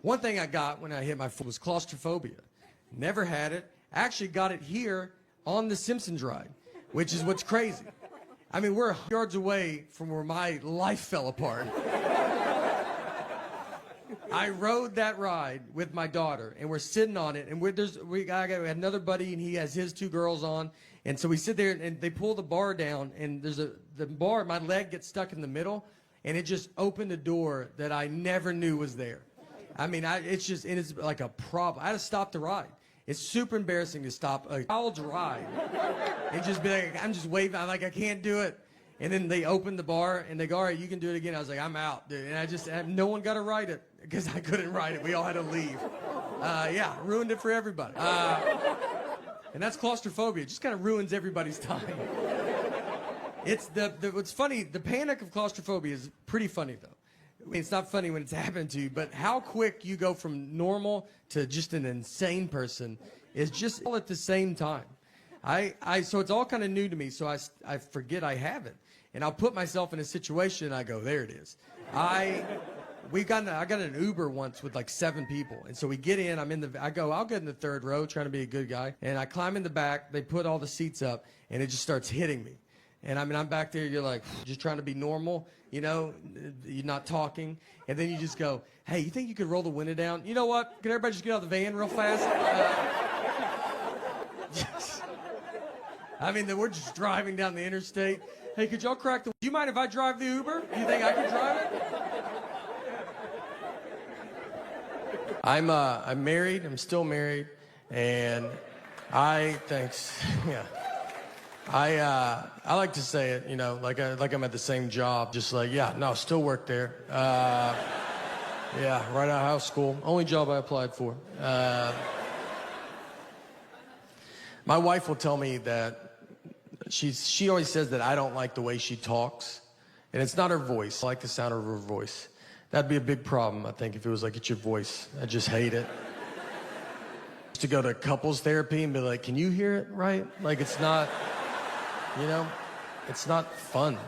One thing I got when I hit my foot was claustrophobia. Never had it. Actually got it here on the Simpsons ride, which is what's crazy. I mean, we're yards away from where my life fell apart. I rode that ride with my daughter, and we're sitting on it, and we had another buddy, and he has his two girls on, and so we sit there, and they pull the bar down, and the bar, my leg gets stuck in the middle, and it just opened a door that I never knew was there. I mean, it's like a problem. I had to stop the ride. It's super embarrassing to stop a child's ride and just be like, I'm just waving. I'm like, I can't do it. And then they open the bar and they go, all right, you can do it again. I was like, I'm out, dude. And no one got to ride it because I couldn't ride it. We all had to leave. Yeah, ruined it for everybody. And that's claustrophobia. It just kind of ruins everybody's time. It's what's funny, the panic of claustrophobia is pretty funny, though. I mean, it's not funny when it's happened to you, but how quick you go from normal to just an insane person is just all at the same time. So it's all kind of new to me, so I forget I have it. And I'll put myself in a situation and I go, there it is. I got an Uber once with like 7 people. And so we get in, I'll get in the third row trying to be a good guy. And I climb in the back, they put all the seats up, and it just starts hitting me. And I mean, I'm back there, you're like, just trying to be normal, you know, you're not talking. And then you just go, hey, you think you could roll the window down? You know what? Can everybody just get out of the van real fast? I mean, we're just driving down the interstate. Hey, could y'all crack the... Do you mind if I drive the Uber? Do you think I could drive it? I'm married. I'm still married. And thanks. Yeah. I like to say it, you know, like I'm at the same job, just like, yeah, no, still work there. Yeah, right out of high school. Only job I applied for. My wife will tell me that she always says that I don't like the way she talks, and it's not her voice. I like the sound of her voice. That'd be a big problem, I think, if it was like, it's your voice. I just hate it. To go to couples therapy and be like, can you hear it right? Like, it's not... You know, it's not fun.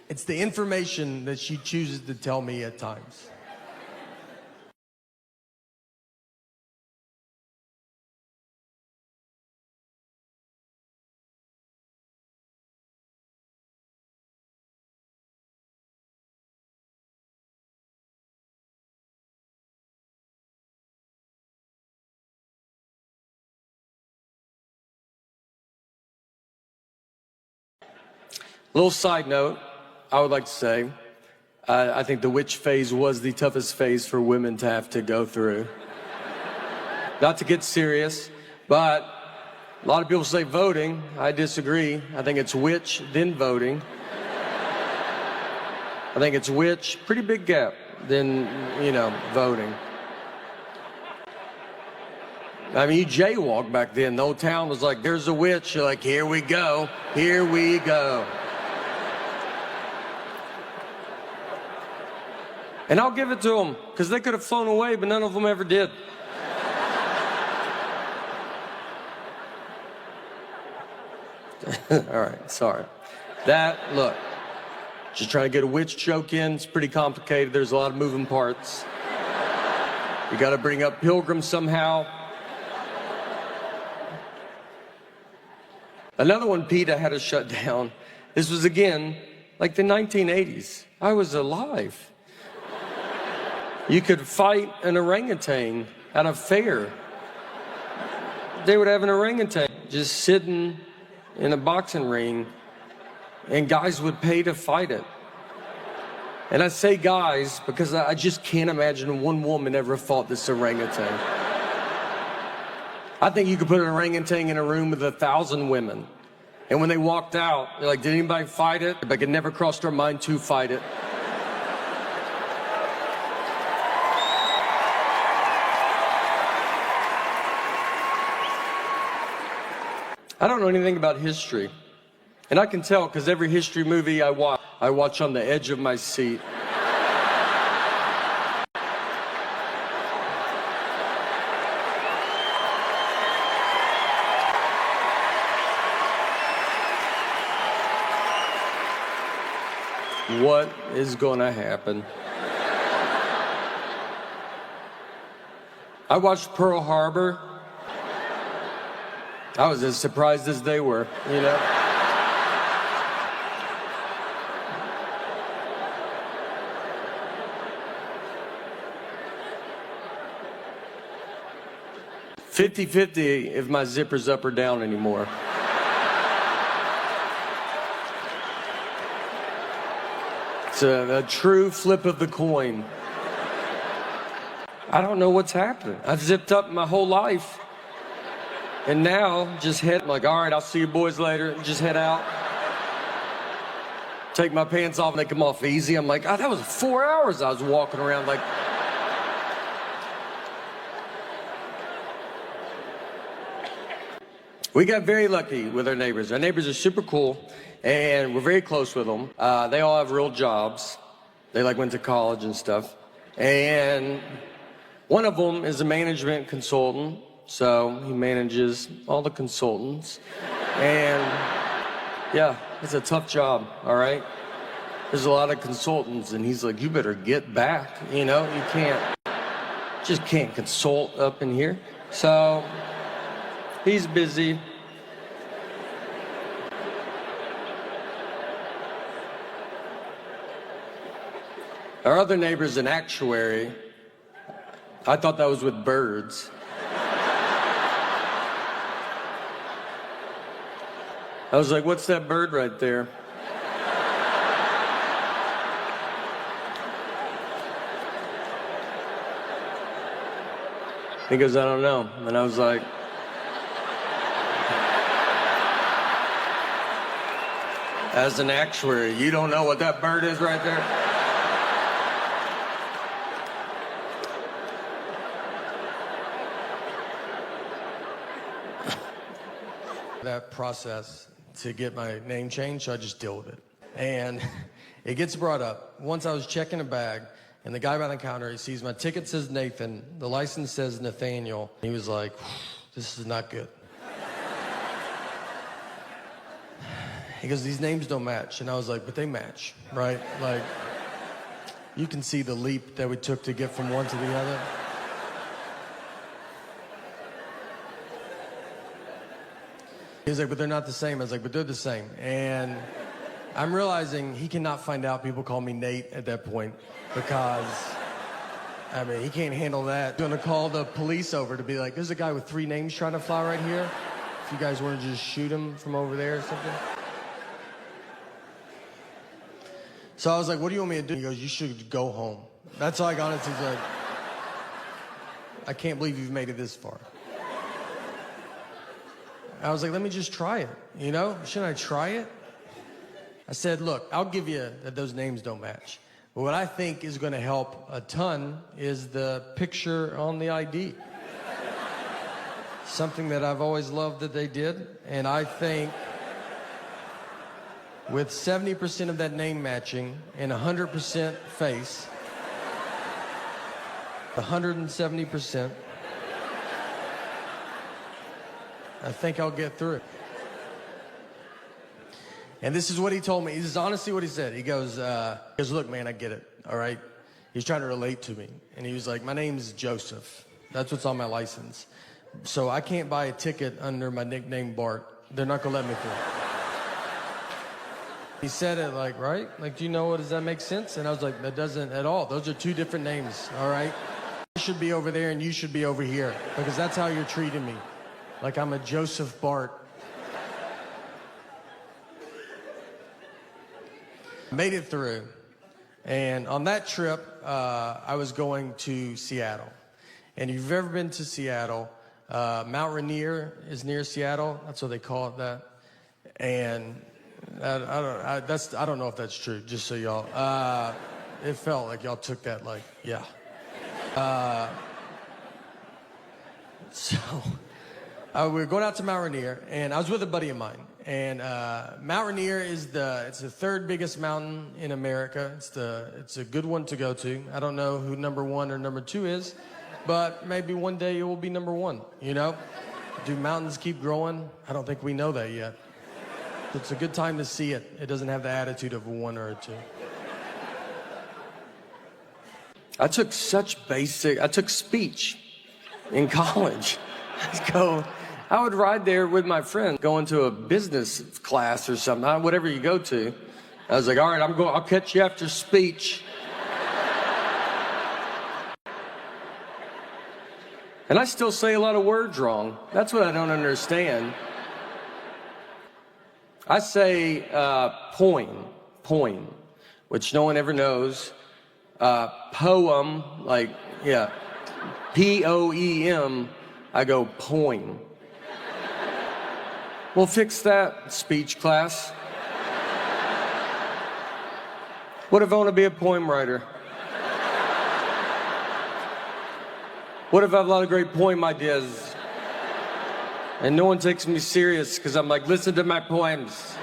It's the information that she chooses to tell me at times. Little side note, I would like to say, I think the witch phase was the toughest phase for women to have to go through. Not to get serious, but a lot of people say voting. I disagree. I think it's witch, then voting. I think it's witch, pretty big gap, then, you know, voting. I mean, you jaywalk back then. The whole town was like, there's a witch. You're like, here we go. Here we go. And I'll give it to them, because they could have flown away, but none of them ever did. All right, sorry. Look, just trying to get a witch joke in. It's pretty complicated. There's a lot of moving parts. You got to bring up pilgrims somehow. Another one, Pete, I had to shut down. This was, again, like the 1980s. I was alive. You could fight an orangutan at a fair. They would have an orangutan just sitting in a boxing ring, and guys would pay to fight it. And I say guys because I just can't imagine one woman ever fought this orangutan. I think you could put an orangutan in a room with 1,000 women, and when they walked out, they're like, did anybody fight it? Like, it never crossed our mind to fight it. I don't know anything about history, and I can tell because every history movie I watch on the edge of my seat. What is gonna happen? I watched Pearl Harbor. I was as surprised as they were, you know? "50-50 if my zipper's up or down anymore." It's a true flip of the coin. I don't know what's happening. I've zipped up my whole life. And now, I'm like, all right, I'll see you boys later. Just head out. Take my pants off, they come off easy. I'm like, oh, that was 4 hours I was walking around like. We got very lucky with our neighbors. Our neighbors are super cool, and we're very close with them. They all have real jobs. They went to college and stuff. And one of them is a management consultant, so he manages all the consultants. And yeah, it's a tough job, all right? There's a lot of consultants, and he's like, you better get back, you know? You just can't consult up in here. So he's busy. Our other neighbor's an actuary. I thought that was with birds. I was like, what's that bird right there? He goes, I don't know. And I was like, as an actuary, you don't know what that bird is right there? That process to get my name changed, so I just deal with it. And it gets brought up. Once I was checking a bag, and the guy behind the counter, he sees my ticket says Nathan, the license says Nathaniel. He was like, this is not good. He goes, these names don't match. And I was like, but they match, right? Like, you can see the leap that we took to get from one to the other. He was like, but they're not the same. I was like, but they're the same. And I'm realizing he cannot find out people call me Nate at that point because, I mean, he can't handle that. I'm gonna call the police over to be like, there's a guy with 3 names trying to fly right here. If you guys want to just shoot him from over there or something. So I was like, what do you want me to do? He goes, you should go home. That's all I got. He's like, I can't believe you've made it this far. I was like, let me just try it, you know? Shouldn't I try it? I said, look, I'll give you that those names don't match. But what I think is gonna help a ton is the picture on the ID. Something that I've always loved that they did. And I think with 70% of that name matching and 100% face, 170%, I think I'll get through it. And this is what he told me. This is honestly what he said. He goes, look, man, I get it, all right? He's trying to relate to me. And he was like, my name's Joseph. That's what's on my license. So I can't buy a ticket under my nickname Bart. They're not gonna let me through. He said it like, right? Like, do you know does that make sense? And I was like, that doesn't at all. Those are 2 different names, all right? You should be over there and you should be over here because that's how you're treating me. Like I'm a Joseph Bart. Made it through. And on that trip, I was going to Seattle. And if you've ever been to Seattle, Mount Rainier is near Seattle. That's what they call it that. And I don't know if that's true, just so y'all. It felt like y'all took that like, yeah. So we were going out to Mount Rainier, and I was with a buddy of mine. And Mount Rainier it's the 3rd biggest mountain in America. It's a good one to go to. I don't know who number 1 or number 2 is, but maybe one day it will be number 1, you know? Do mountains keep growing? I don't think we know that yet. It's a good time to see it. It doesn't have the attitude of a 1 or a 2. I took speech. in college. I would ride there with my friend, going to a business class or something, whatever you go to. I was like, all right, I'll catch you after speech. And I still say a lot of words wrong. That's what I don't understand. I say poem, which no one ever knows. Poem, like, yeah, P-O-E-M, I go poem. We'll fix that, speech class. What if I want to be a poem writer? What if I have a lot of great poem ideas? And no one takes me serious because I'm like, listen to my poems.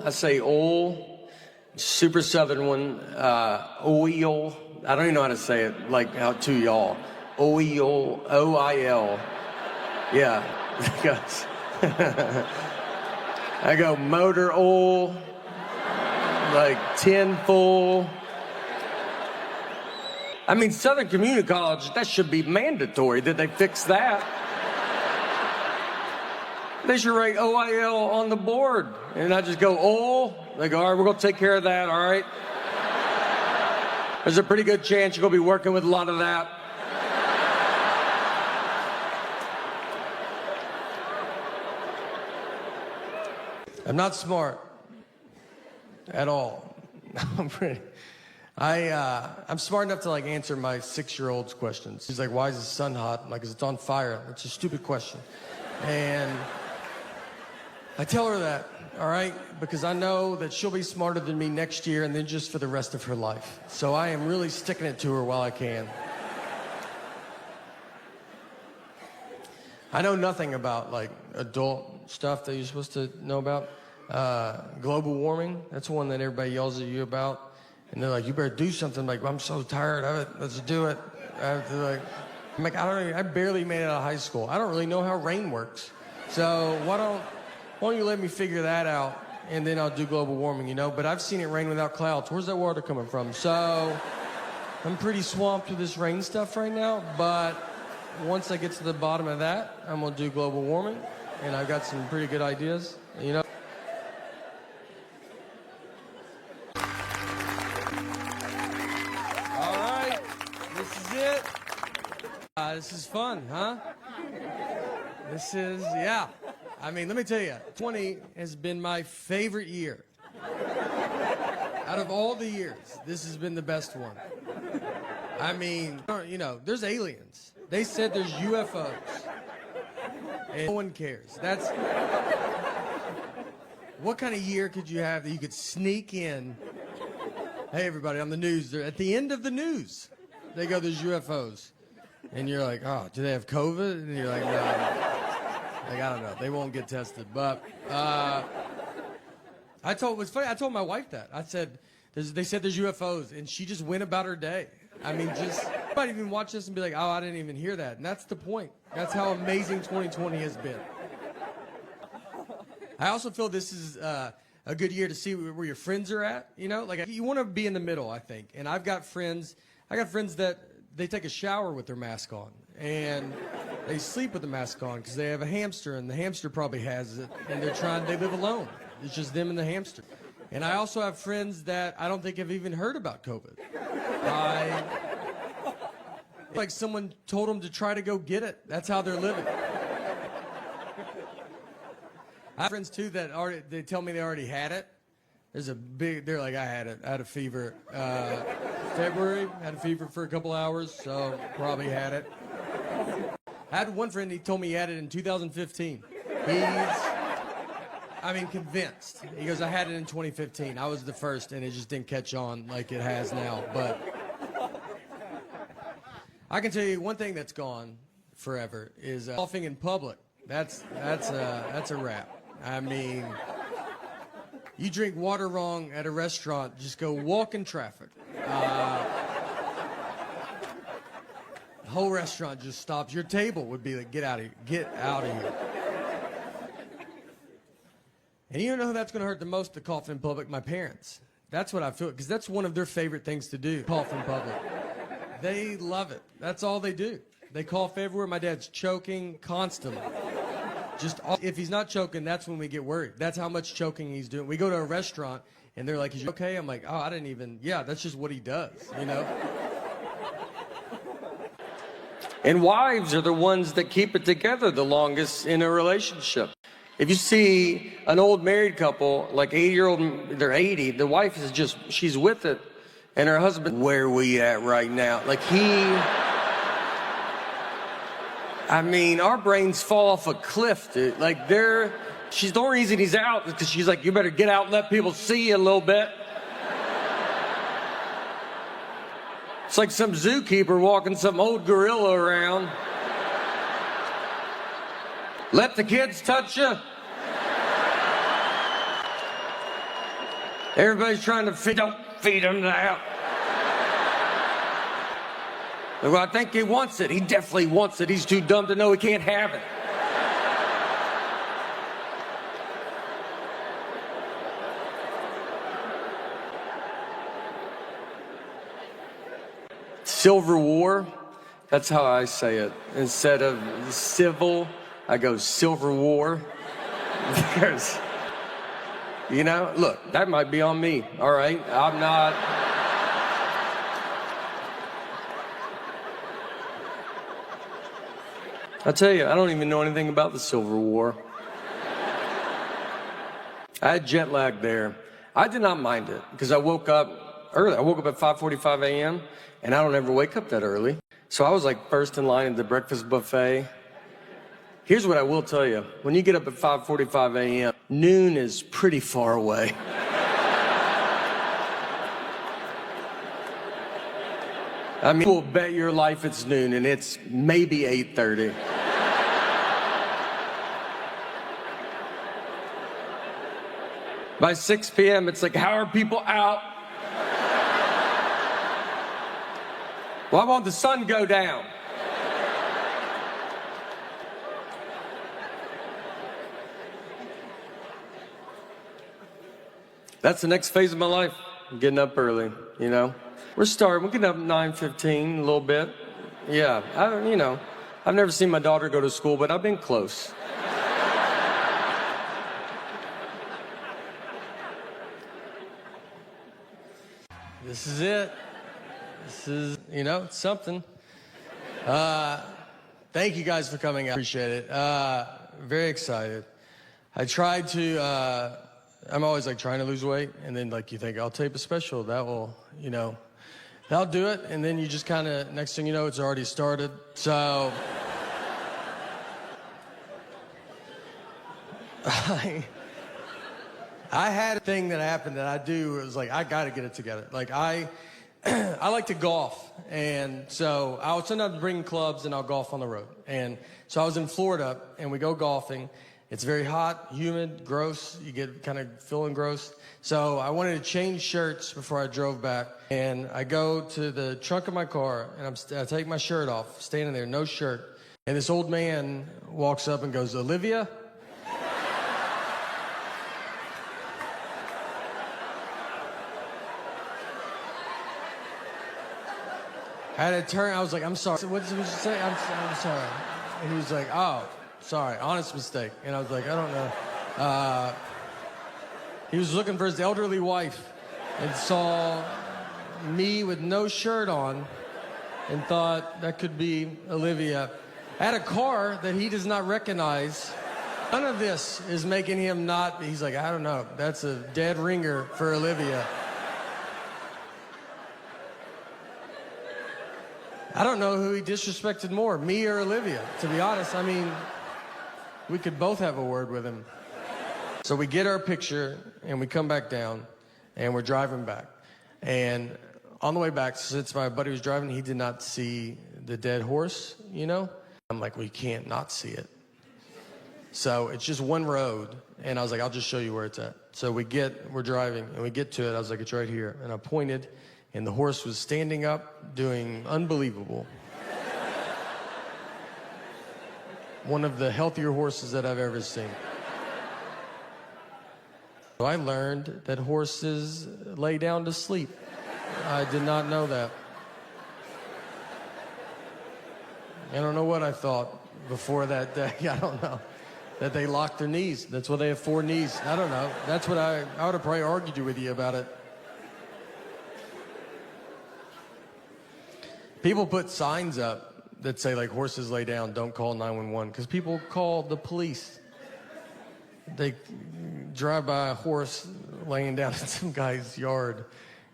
I say ol, super southern one, oil. I don't even know how to say it, like how to y'all. Oil, O-I-L. Yeah, I go motor oil, like tin full. I mean, Southern Community College, that should be mandatory. Did they fix that? They should write OIL on the board. And I just go, oh. They go, all right, we're going to take care of that, all right? There's a pretty good chance you're going to be working with a lot of that. I'm not smart at all. I'm smart enough to like answer my 6-year-old's questions. He's like, why is the sun hot? I'm like, 'cause it's on fire. It's a stupid question. And I tell her that, all right, because I know that she'll be smarter than me next year and then just for the rest of her life. So I am really sticking it to her while I can. I know nothing about like adult stuff that you're supposed to know about. Global warming, that's one that everybody yells at you about. And they're like, you better do something. I'm like, I'm so tired of it. Let's do it. I'm like, I barely made it out of high school. I don't really know how rain works. So why don't you let me figure that out, and then I'll do global warming, you know? But I've seen it rain without clouds. Where's that water coming from? So I'm pretty swamped with this rain stuff right now, but once I get to the bottom of that, I'm gonna do global warming, and I've got some pretty good ideas, you know? All right, this is it. This is fun, huh? Yeah. I mean, let me tell you, 20 has been my favorite year. Out of all the years, this has been the best one. I mean, you know, there's aliens. They said there's UFOs. And no one cares. What kind of year could you have that you could sneak in? Hey, everybody, on the news. They're at the end of the news, they go, there's UFOs. And you're like, oh, do they have COVID? And you're like, no. Like, I don't know. They won't get tested. But it was funny. I told my wife that. I said, they said there's UFOs. And she just went about her day. I mean, you might even watch this and be like, oh, I didn't even hear that. And that's the point. That's how amazing 2020 has been. I also feel this is a good year to see where your friends are at. You know, like you want to be in the middle, I think. And I got friends that they take a shower with their mask on. And they sleep with the mask on because they have a hamster, and the hamster probably has it, and they live alone. It's just them and the hamster. And I also have friends that I don't think have even heard about COVID. Like someone told them to try to go get it. That's how they're living. I have friends too that they tell me they already had it. They're like, I had it. I had a fever. February, had a fever for a couple hours, so probably had it. I had one friend, he told me he had it in 2015. Convinced. He goes, I had it in 2015. I was the first, and it just didn't catch on like it has now. But I can tell you one thing that's gone forever is coughing in public. That's a wrap. I mean, you drink water wrong at a restaurant, just go walk in traffic. The whole restaurant just stops. Your table would be like, get out of here. Get out of here. And you know who that's going to hurt the most to cough in public? My parents. That's what I feel, because that's one of their favorite things to do, cough in public. They love it. That's all they do. They cough everywhere. My dad's choking constantly. If he's not choking, that's when we get worried. That's how much choking he's doing. We go to a restaurant, and they're like, "Is you okay?" I'm like, "Oh, I didn't even." Yeah, that's just what he does, you know? And wives are the ones that keep it together the longest in a relationship. If you see an old married couple, like 80-year-old, they're 80, the wife is just, she's with it, and her husband, where are we at right now? Like I mean, our brains fall off a cliff, dude. Like the only reason he's out is because she's like, you better get out and let people see you a little bit. It's like some zookeeper walking some old gorilla around. Let the kids touch you. Everybody's trying to don't feed him that. Well, I think he wants it. He definitely wants it. He's too dumb to know he can't have it. Silver War, that's how I say it. Instead of civil, I go Silver War. Because, you know, look, that might be on me, all right? I'm not. I tell you, I don't even know anything about the Silver War. I had jet lag there. I did not mind it because I woke up early. I woke up at 5:45 a.m. and I don't ever wake up that early. So I was like first in line at the breakfast buffet. Here's what I will tell you. When you get up at 5:45 a.m., noon is pretty far away. I mean, we'll bet your life it's noon and it's maybe 8:30. By 6 p.m., it's like, how are people out? Why won't the sun go down? That's the next phase of my life. I'm getting up early, you know. We're getting up at 9:15, a little bit. Yeah, I've never seen my daughter go to school, but I've been close. This is it. This is, it's something. Thank you guys for coming out. Appreciate it. Very excited. I tried to, I'm always like trying to lose weight, and then like you think, I'll tape a special, that will, that'll do it, and then you just kind of, next thing you know, it's already started. So, I had a thing that happened that I do. It was like, I got to get it together. Like, I like to golf. And so I would sometimes bring clubs and I'll golf on the road. And so I was in Florida and we go golfing. It's very hot, humid, gross. You get kind of feeling gross. So I wanted to change shirts before I drove back. And I go to the trunk of my car and I take my shirt off, standing there, no shirt. And this old man walks up and goes, Olivia? I had to turn, I was like, I'm sorry. What did you say? I'm sorry. And he was like, oh, sorry, honest mistake. And I was like, I don't know. He was looking for his elderly wife and saw me with no shirt on and thought that could be Olivia. I had a car that he does not recognize. None of this is making him not, he's like, I don't know, that's a dead ringer for Olivia. I don't know who he disrespected more, me or Olivia, to be honest. I mean, we could both have a word with him. So we get our picture, and we come back down, and we're driving back. And on the way back, since my buddy was driving, he did not see the dead horse, I'm like, we can't not see it. So it's just one road, and I was like, I'll just show you where it's at. So we're driving, and we get to it. I was like, it's right here. And I pointed, and the horse was standing up, doing unbelievable. One of the healthier horses that I've ever seen. I learned that horses lay down to sleep. I did not know that. I don't know what I thought before that day. I don't know. That they lock their knees. That's why they have 4 knees. I don't know. That's what I would have probably argued with you about it. People put signs up that say, like, horses lay down, don't call 911, because people call the police. They drive by a horse laying down in some guy's yard,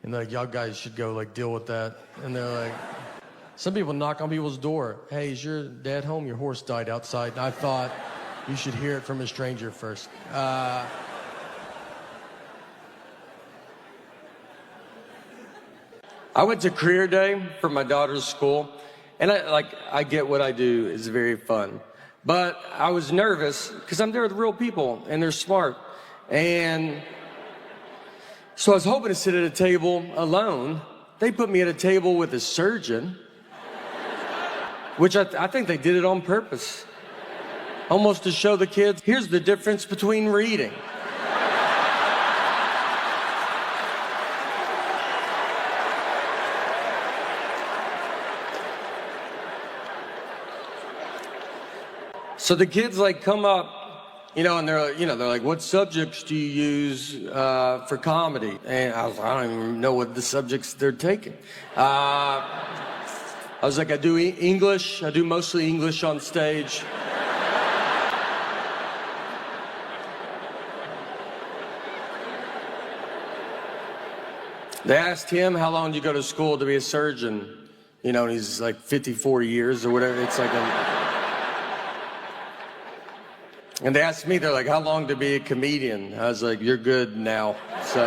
and they're like, y'all guys should go, like, deal with that. And they're like, some people knock on people's door. Hey, is your dad home? Your horse died outside. And I thought you should hear it from a stranger first. I went to career day for my daughter's school, and I get what I do is very fun. But I was nervous because I'm there with real people, and they're smart. And so I was hoping to sit at a table alone. They put me at a table with a surgeon, which I think they did it on purpose. Almost to show the kids, here's the difference between reading. So the kids like come up, and they're like, what subjects do you use for comedy? And I don't even know what the subjects they're taking. I was like, I do English. I do mostly English on stage. They asked him, how long did you go to school to be a surgeon? And he's like 54 years or whatever. It's like And they asked me, they're like, how long to be a comedian? I was like, you're good now. So.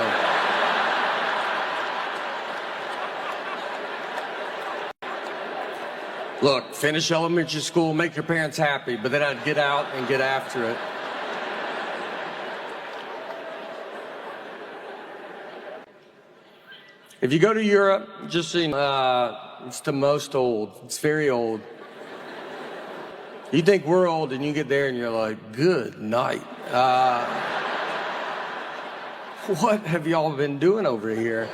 Look, finish elementary school, make your parents happy, but then I'd get out and get after it. If you go to Europe, just so you know, it's the most old. It's very old. You think we're old, and you get there, and you're like, good night. What have y'all been doing over here?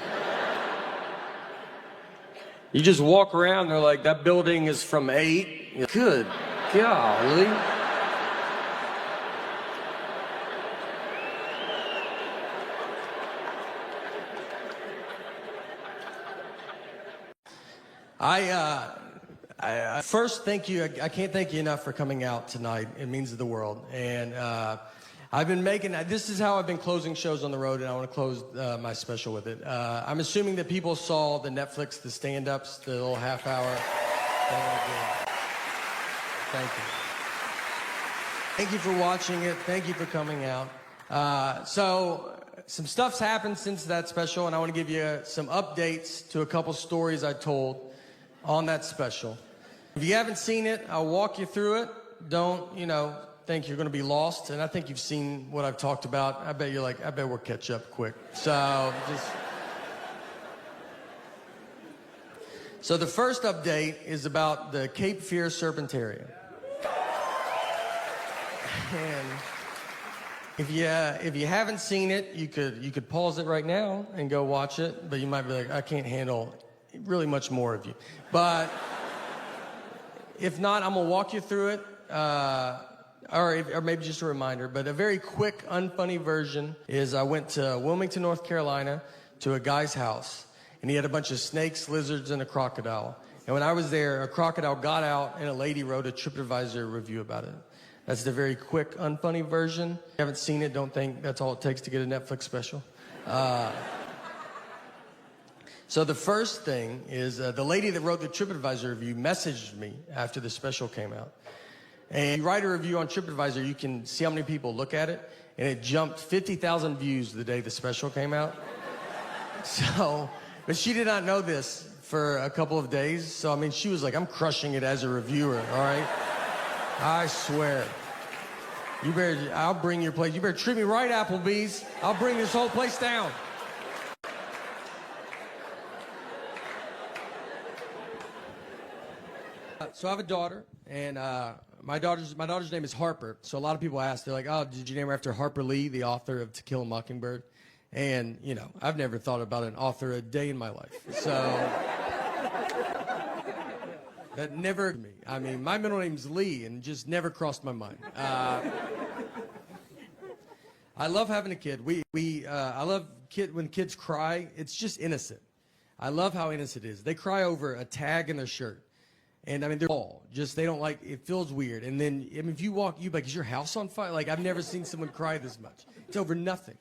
You just walk around, they're like, that building is from 8. Good golly. I first thank you. I can't thank you enough for coming out tonight. It means the world. And I've been this is how I've been closing shows on the road, and I want to close my special with it. I'm assuming that people saw the Netflix, the stand-ups, the little half hour. Thank you. Thank you for watching it. Thank you for coming out. So some stuff's happened since that special, and I want to give you some updates to a couple stories I told on that special. If you haven't seen it, I'll walk you through it. Don't, think you're going to be lost. And I think you've seen what I've talked about. I bet you're like, I bet we'll catch up quick. So the first update is about the Cape Fear Serpentarium. And if you haven't seen it, you could pause it right now and go watch it. But you might be like, I can't handle really much more of you. But if not, I'm going to walk you through it, or maybe just a reminder. But a very quick, unfunny version is I went to Wilmington, North Carolina, to a guy's house, and he had a bunch of snakes, lizards, and a crocodile. And when I was there, a crocodile got out, and a lady wrote a TripAdvisor review about it. That's the very quick, unfunny version. If you haven't seen it, don't think that's all it takes to get a Netflix special. So the first thing is the lady that wrote the TripAdvisor review messaged me after the special came out. And you write a review on TripAdvisor, you can see how many people look at it, and it jumped 50,000 views the day the special came out. So, but she did not know this for a couple of days. So, I mean, she was like, I'm crushing it as a reviewer, all right? I swear. I'll bring your place. You better treat me right, Applebee's. I'll bring this whole place down. So I have a daughter, and my daughter's name is Harper. So a lot of people ask, they're like, "Oh, did you name her after Harper Lee, the author of To Kill a Mockingbird?" And you know, I've never thought about an author a day in my life. So that never me. I mean, my middle name's Lee, and just never crossed my mind. I love having a kid. I love when kids cry. It's just innocent. I love how innocent it is. They cry over a tag in their shirt. And I mean, they're all just, they don't like, it feels weird. And then, I mean, if you walk, you like, is your house on fire? Like, I've never seen someone cry this much. It's over nothing.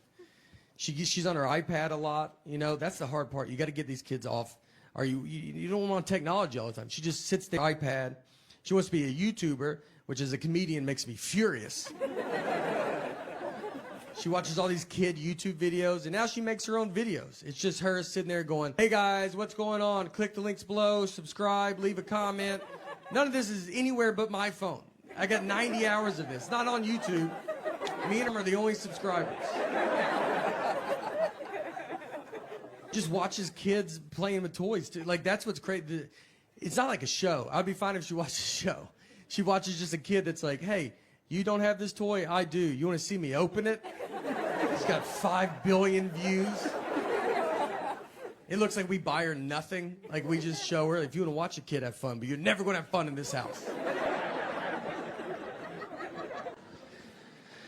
She's on her iPad a lot. You know, that's the hard part. You got to get these kids off. Or you don't want technology all the time. She just sits there, iPad. She wants to be a YouTuber, which as a comedian makes me furious. She watches all these kid YouTube videos, and now she makes her own videos. It's just her sitting there going, "Hey guys, what's going on? Click the links below, subscribe, leave a comment." None of this is anywhere but my phone. I got 90 hours of this. Not on YouTube. Me and him are the only subscribers. Just watches kids playing with toys, too. Like, that's what's crazy. It's not like a show. I'd be fine if she watched a show. She watches just a kid that's like, "Hey, you don't have this toy? I do. You want to see me open it?" It's got 5 billion views. It looks like we buy her nothing. Like, we just show her, if you want to watch a kid have fun, but you're never going to have fun in this house.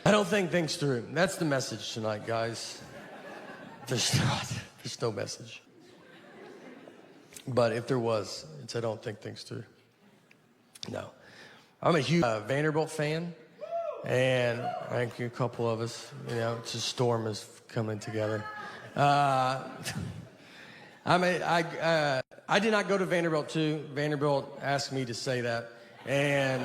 I don't think things through. That's the message tonight, guys. There's no message. But if there was, it's I don't think things through. No. I'm a huge Vanderbilt fan. And I think a couple of us, you know, it's a storm is coming together. I did not go to Vanderbilt too. Vanderbilt asked me to say that, and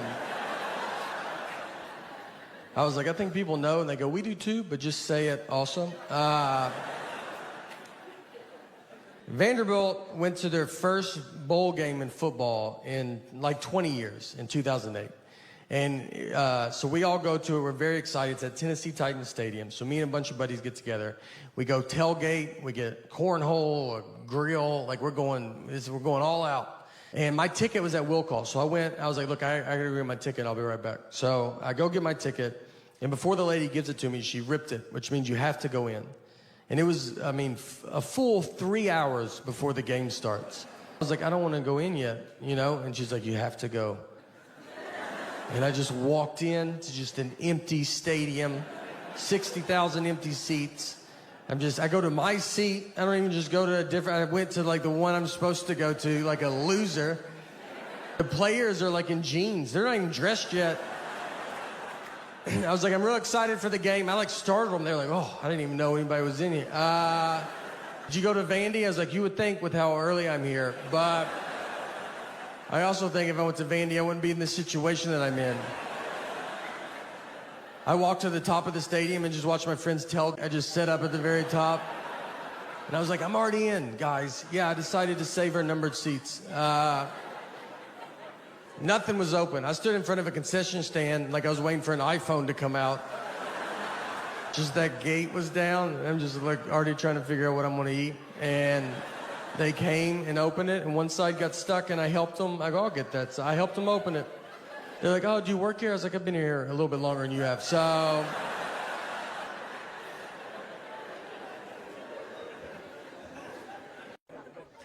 I was like, I think people know, and they go, "We do too, but just say it also." Vanderbilt went to their first bowl game in football in like 20 years in 2008. And so we all go to it. We're very excited. It's at Tennessee Titans Stadium. So me and a bunch of buddies get together. We go tailgate. We get cornhole, a grill. Like, we're going all out. And my ticket was at will call. So I was like, "Look, I got to get my ticket. I'll be right back." So I go get my ticket. And before the lady gives it to me, she ripped it, which means you have to go in. And it was, I mean, a full 3 hours before the game starts. I was like, "I don't want to go in yet, you know?" And she's like, "You have to go." And I just walked in to just an empty stadium, 60,000 empty seats. I go to my seat. I don't even just go to a different, I went to like the one I'm supposed to go to, like a loser. The players are like in jeans. They're not even dressed yet. I was like, I'm real excited for the game. I like started them. They're like, "Oh, I didn't even know anybody was in here." Did you go to Vandy? I was like, you would think with how early I'm here, but I also think if I went to Vandy, I wouldn't be in the situation that I'm in. I walked to the top of the stadium and just watched my friends I just set up at the very top. And I was like, I'm already in, guys. Yeah, I decided to save our numbered seats. Nothing was open. I stood in front of a concession stand like I was waiting for an iPhone to come out. Just that gate was down. I'm just like already trying to figure out what I'm going to eat. And they came and opened it, and one side got stuck, and I helped them. I go, I'll get that. So I helped them open it. They're like, "Oh, do you work here?" I was like, "I've been here a little bit longer than you have." So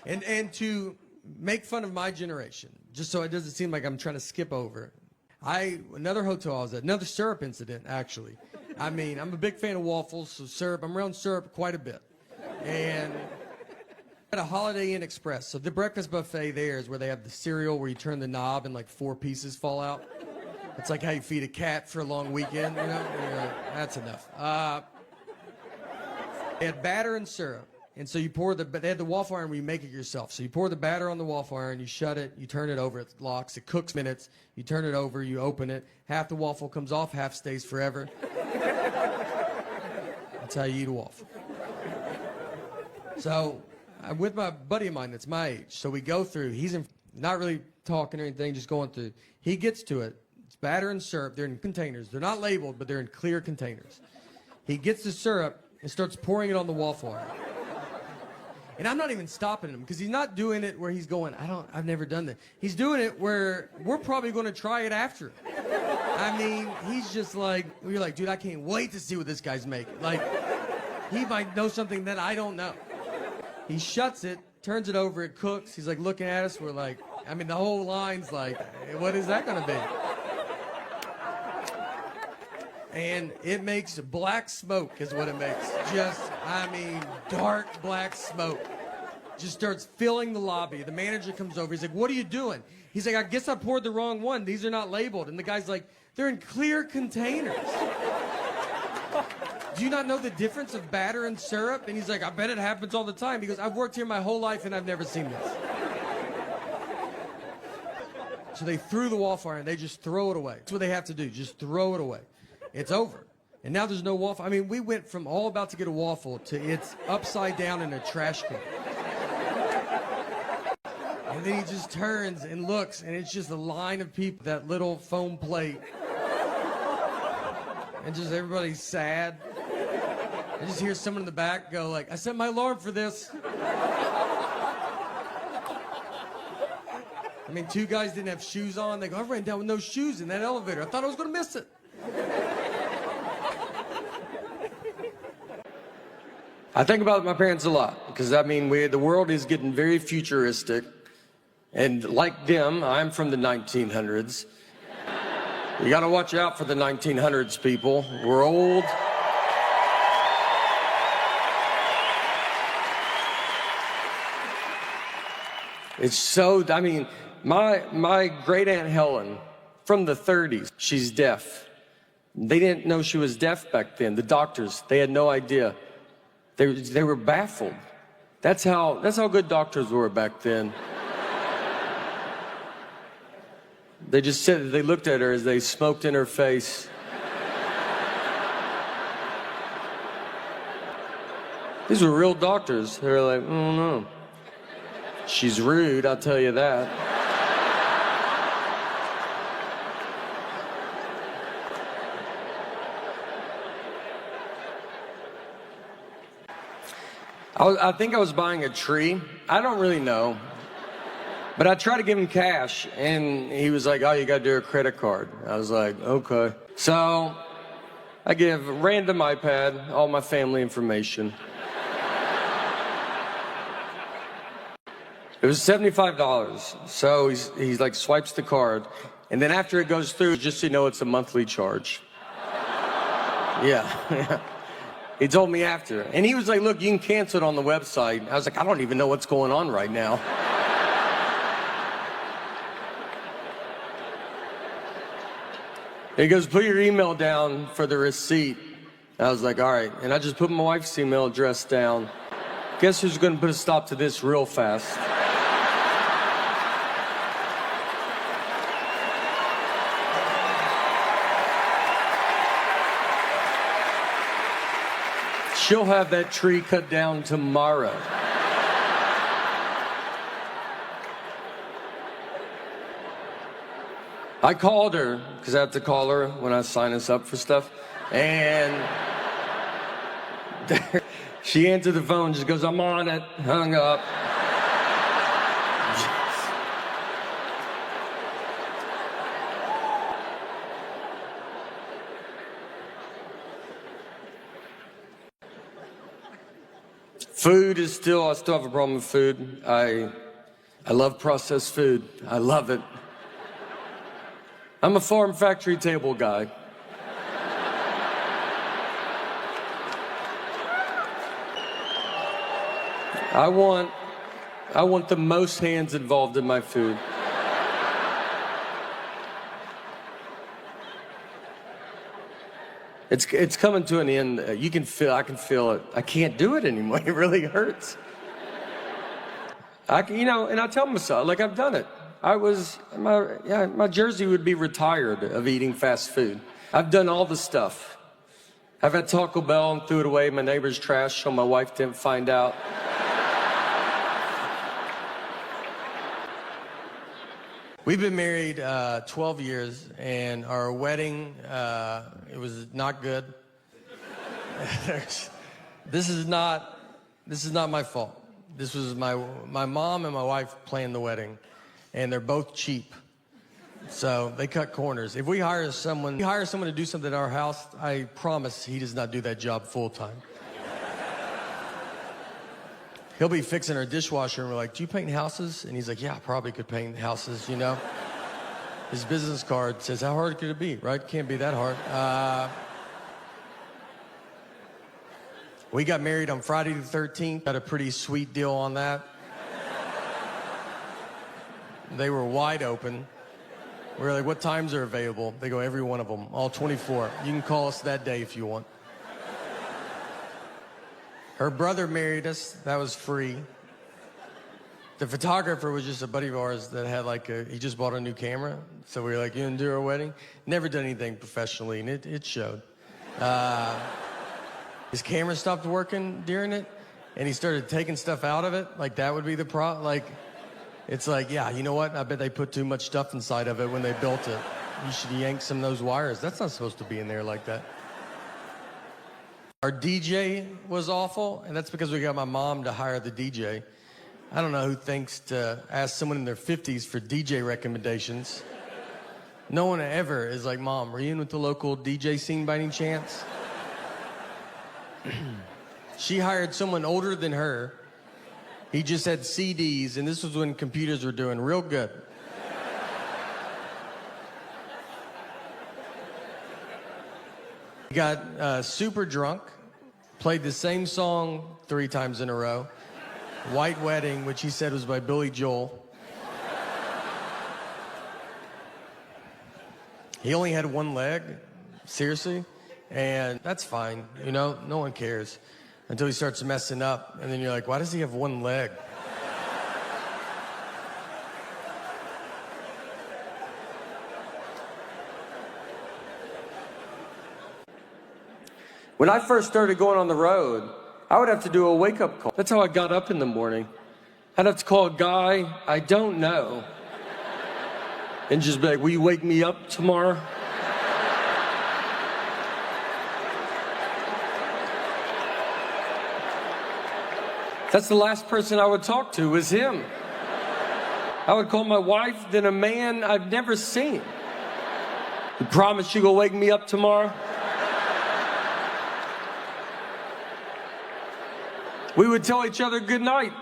and to make fun of my generation, just so it doesn't seem like I'm trying to skip over, another hotel I was at, another syrup incident, actually. I mean, I'm a big fan of waffles, so syrup. I'm around syrup quite a bit. And at a Holiday Inn Express. So the breakfast buffet there is where they have the cereal where you turn the knob and like 4 pieces fall out. It's like how you feed a cat for a long weekend, you know? That's enough. They had batter and syrup. And so they had the waffle iron where you make it yourself. So you pour the batter on the waffle iron, you shut it, you turn it over, it locks, it cooks minutes, you turn it over, you open it, half the waffle comes off, half stays forever. That's how you eat a waffle. So I'm with my buddy of mine that's my age. So we go through, he's not really talking or anything, just going through. He gets to it, it's batter and syrup, they're in containers. They're not labeled, but they're in clear containers. He gets the syrup and starts pouring it on the waffle iron. And I'm not even stopping him because he's not doing it where he's going, I've never done that. He's doing it where we're probably going to try it after. I mean, he's just like, we're like, dude, I can't wait to see what this guy's making. Like, he might know something that I don't know. He shuts it, turns it over, it cooks. He's like looking at us. We're like, I mean, the whole line's like, what is that going to be? And it makes black smoke is what it makes. Just, I mean, dark black smoke. Just starts filling the lobby. The manager comes over. He's like, what are you doing? He's like, I guess I poured the wrong one. These are not labeled. And the guy's like, they're in clear containers. Do you not know the difference of batter and syrup? And he's like, I bet it happens all the time. He goes, I've worked here my whole life and I've never seen this. So they threw the waffle iron. They just throw it away. That's what they have to do. Just throw it away. It's over. And now there's no waffle. I mean, we went from all about to get a waffle to it's upside down in a trash can. And then he just turns and looks, and it's just a line of people, that little foam plate. And just everybody's sad. I just hear someone in the back go like, I set my alarm for this. I mean, two guys didn't have shoes on. They go, I ran down with no shoes in that elevator. I thought I was going to miss it. I think about my parents a lot because, I mean, the world is getting very futuristic. And like them, I'm from the 1900s. You got to watch out for the 1900s, people. We're old. It's so, I mean, my great Aunt Helen from the 30s, she's deaf. They didn't know she was deaf back then. The doctors, they had no idea. They were baffled. That's how good doctors were back then. They just said, they looked at her as they smoked in her face. These were real doctors. They were like, oh no. She's rude, I'll tell you that. I think I was buying a tree. I don't really know. But I tried to give him cash, and he was like, oh, you got to do a credit card. I was like, okay. So I give random iPad, all my family information. It was $75. So he's like, swipes the card. And then after it goes through, just so you know, it's a monthly charge. Yeah. He told me after. And he was like, look, you can cancel it on the website. I was like, I don't even know what's going on right now. He goes, put your email down for the receipt. And I was like, all right. And I just put my wife's email address down. Guess who's going to put a stop to this real fast? She'll have that tree cut down tomorrow. I called her, because I have to call her when I sign us up for stuff. And she answered the phone, just goes, I'm on it, hung up. Food is I still have a problem with food. I love processed food. I love it. I'm a farm factory table guy. I want the most hands involved in my food. It's coming to an end. I can feel it. I can't do it anymore. It really hurts. And I tell myself, like, I've done it. My jersey would be retired of eating fast food. I've done all the stuff. I've had Taco Bell and threw it away in my neighbor's trash so my wife didn't find out. We've been married 12 years, and our wedding, it was not good. This is not my fault. This was my mom and my wife planned the wedding, and they're both cheap. So they cut corners. If we hire someone to do something at our house, I promise he does not do that job full time. He'll be fixing our dishwasher, and we're like, do you paint houses? And he's like, yeah, I probably could paint houses, you know? His business card says, how hard could it be, right? Can't be that hard. We got married on Friday the 13th. Got a pretty sweet deal on that. They were wide open. We were like, what times are available? They go, every one of them, all 24. You can call us that day if you want. Her brother married us. That was free. The photographer was just a buddy of ours that had he just bought a new camera. So we were like, you gonna do our wedding? Never done anything professionally, and it showed. His camera stopped working during it, and he started taking stuff out of it. Like, that would be the it's like, yeah, you know what? I bet they put too much stuff inside of it when they built it. You should yank some of those wires. That's not supposed to be in there like that. Our DJ was awful, and that's because we got my mom to hire the DJ. I don't know who thinks to ask someone in their 50s for DJ recommendations. No one ever is like, Mom, were you in with the local DJ scene by any chance? She hired someone older than her. He just had CDs, and this was when computers were doing real good. He got super drunk, played the same song 3 times in a row. White Wedding, which he said was by Billy Joel. He only had one leg, seriously, and that's fine, you know, no one cares. Until he starts messing up, and then you're like, why does he have one leg? When I first started going on the road, I would have to do a wake-up call. That's how I got up in the morning. I'd have to call a guy I don't know and just be like, will you wake me up tomorrow? That's the last person I would talk to, was him. I would call my wife, then a man I've never seen. You promise you will wake me up tomorrow? We would tell each other good night.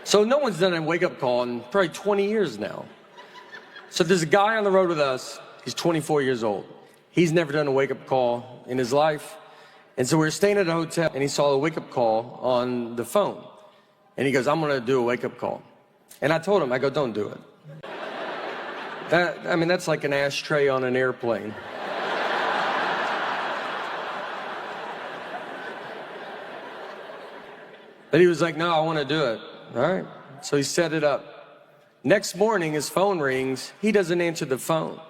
So no one's done a wake-up call in probably 20 years now. So there's a guy on the road with us. He's 24 years old. He's never done a wake-up call in his life. And so we were staying at a hotel, and he saw a wake-up call on the phone. And he goes, I'm gonna do a wake-up call. And I told him, I go, don't do it. That's like an ashtray on an airplane. But he was like, no, I wanna do it. All right, so he set it up. Next morning, his phone rings. He doesn't answer the phone.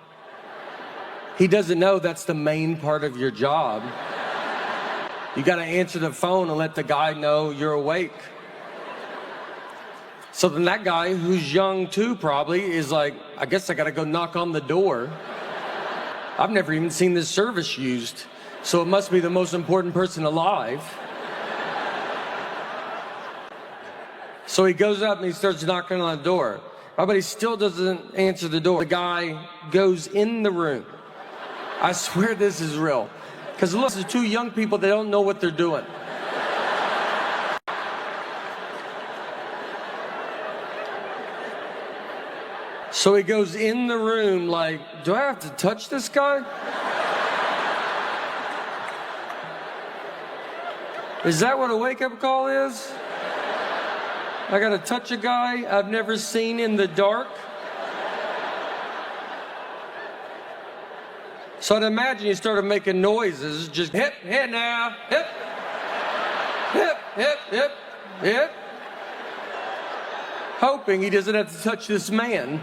He doesn't know that's the main part of your job. You got to answer the phone and let the guy know you're awake. So then that guy, who's young too probably, is like, I guess I got to go knock on the door. I've never even seen this service used, so it must be the most important person alive. So he goes up and he starts knocking on the door. But he still doesn't answer the door. The guy goes in the room. I swear this is real. Because look, there's 2 young people, they don't know what they're doing. So he goes in the room like, do I have to touch this guy? Is that what a wake-up call is? I gotta touch a guy I've never seen in the dark? So I'd imagine he started making noises, just hip, hit now, hip, hip, hip, hip, hip. Hoping he doesn't have to touch this man.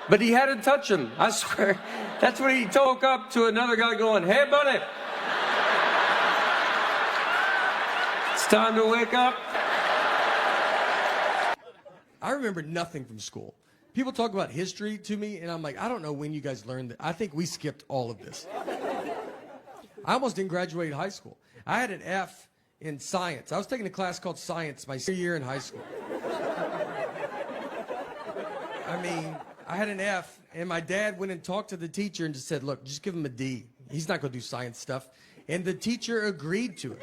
But he had to touch him, I swear. That's when he woke up to another guy going, hey buddy. It's time to wake up. I remember nothing from school. People talk about history to me, and I'm like, I don't know when you guys learned that. I think we skipped all of this. I almost didn't graduate high school. I had an F in science. I was taking a class called science my senior year in high school. I mean, I had an F, and my dad went and talked to the teacher and just said, look, just give him a D. He's not going to do science stuff. And the teacher agreed to it.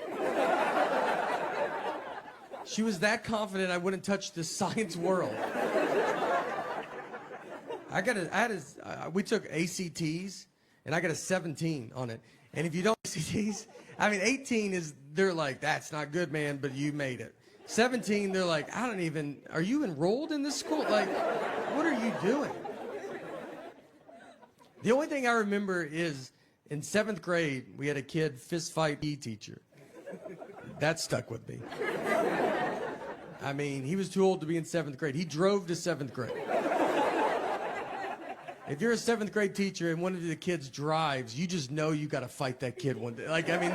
She was that confident I wouldn't touch the science world. We took ACTs, and I got a 17 on it. And if you don't ACTs, I mean, 18 is, they're like, that's not good, man, but you made it. 17, they're like, are you enrolled in this school? Like, what are you doing? The only thing I remember is in 7th grade, we had a kid fist fight PE teacher. That stuck with me. I mean, he was too old to be in 7th grade. He drove to 7th grade. If you're a 7th grade teacher and one of the kids drives, you just know you got to fight that kid one day. Like, I mean,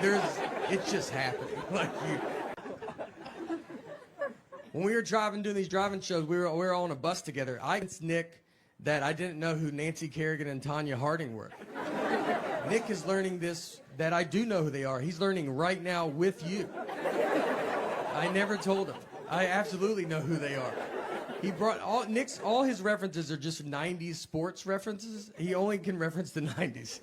it's just happening. Like, when we were doing these driving shows, we were on a bus together. I convinced Nick that I didn't know who Nancy Kerrigan and Tanya Harding were. Nick is learning this, that I do know who they are. He's learning right now with you. I never told him. I absolutely know who they are. He brought all his references are just 90s sports references. He only can reference the 90s.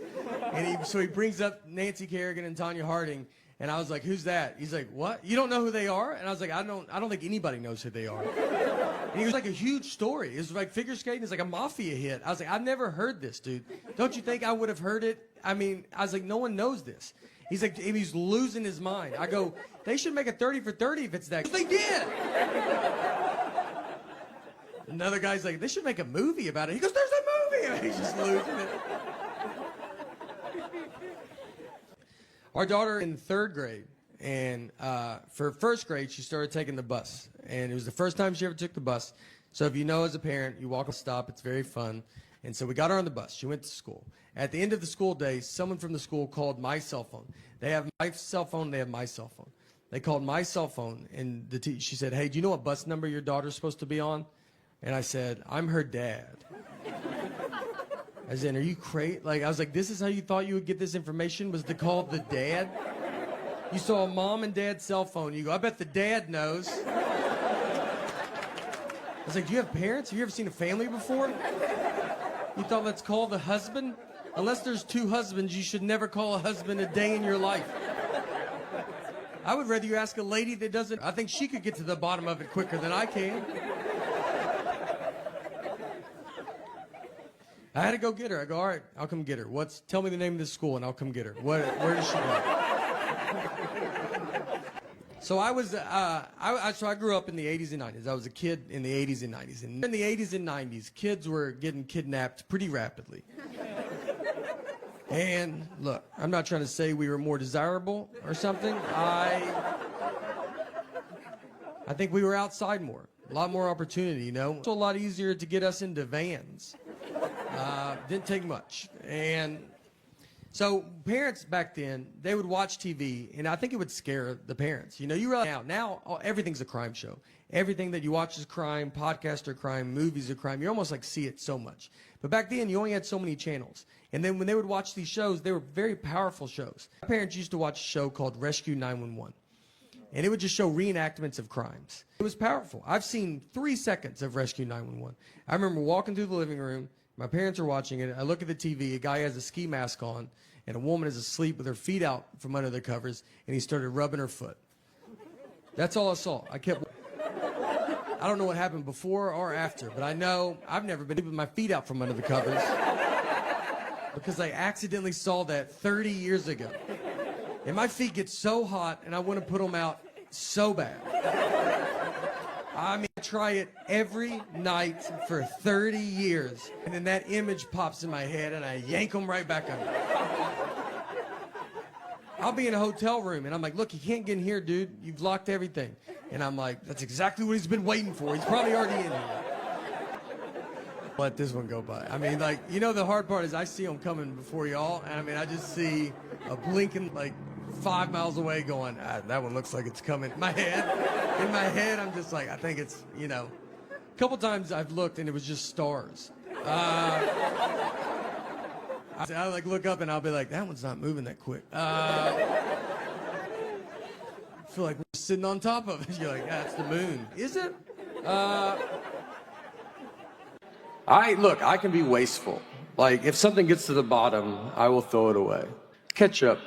And so he brings up Nancy Kerrigan and Tanya Harding, and I was like, who's that? He's like, what? You don't know who they are? And I was like, I don't think anybody knows who they are. And he was like, a huge story. It was like figure skating is like a mafia hit. I was like, I've never heard this, dude. Don't you think I would have heard it? I mean, I was like, no one knows this. He's like, he's losing his mind. I go, they should make a 30 for 30 if it's that. They did. Another guy's like, they should make a movie about it. He goes, there's a movie. He's just losing it. Our daughter in 3rd grade, and for 1st grade, she started taking the bus. And it was the first time she ever took the bus. So if you know as a parent, you walk a stop, it's very fun. And so we got her on the bus. She went to school. At the end of the school day, someone from the school called my cell phone. They have my cell phone, they have my cell phone. They called my cell phone, and she said, hey, do you know what bus number your daughter's supposed to be on? And I said, I'm her dad. As in, are you crazy? Like, I was like, this is how you thought you would get this information, was to call the dad? You saw a mom and dad's cell phone. You go, I bet the dad knows. I was like, do you have parents? Have you ever seen a family before? You thought, let's call the husband? Unless there's 2 husbands, you should never call a husband a day in your life. I would rather you ask a lady that doesn't. I think she could get to the bottom of it quicker than I can. I had to go get her. I go, all right, I'll come get her. Tell me the name of this school and I'll come get her. Where does she go? So I grew up in the 80s and 90s. I was a kid in the 80s and 90s. And in the 80s and 90s, kids were getting kidnapped pretty rapidly. And look, I'm not trying to say we were more desirable or something. I think we were outside more. A lot more opportunity, you know. It's a lot easier to get us into vans. Didn't take much. And so parents back then, they would watch TV, and I think it would scare the parents. You know, you realize now everything's a crime show. Everything that you watch is crime, podcasts are crime, movies are crime. You almost like see it so much. But back then, you only had so many channels. And then when they would watch these shows, they were very powerful shows. My parents used to watch a show called Rescue 911. And it would just show reenactments of crimes. It was powerful. I've seen 3 seconds of Rescue 911. I remember walking through the living room. My parents are watching it. I look at the TV. A guy has a ski mask on, and a woman is asleep with her feet out from under the covers, and he started rubbing her foot. That's all I saw. I don't know what happened before or after, but I know I've never been with my feet out from under the covers because I accidentally saw that 30 years ago. And my feet get so hot, and I want to put them out so bad. I mean, I try it every night for 30 years, and then that image pops in my head, and I yank them right back under. I'll be in a hotel room, and I'm like, look, you can't get in here, dude. You've locked everything. And I'm like, that's exactly what he's been waiting for. He's probably already in here. Let this one go by. I mean, like, you know, the hard part is I see them coming before y'all, and I mean, I just see a blinking, like, 5 miles away going, that one looks like it's coming. In my head, I'm just like, I think it's, you know, couple times I've looked and it was just stars. I like look up and I'll be like, that one's not moving that quick. I feel like we're sitting on top of it. You're like, that's the moon. Is it? I can be wasteful. Like, if something gets to the bottom, I will throw it away. Ketchup.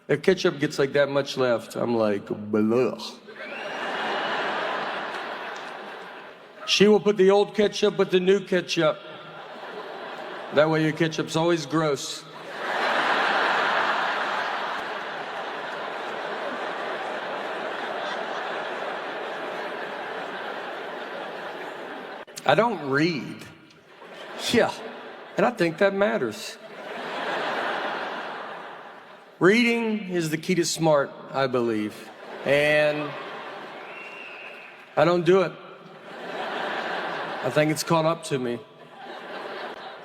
If ketchup gets like that much left, I'm like, blah. She will put the old ketchup with the new ketchup. That way your ketchup's always gross. I don't read. Yeah, and I think that matters. Reading is the key to smart, I believe. And I don't do it. I think it's caught up to me.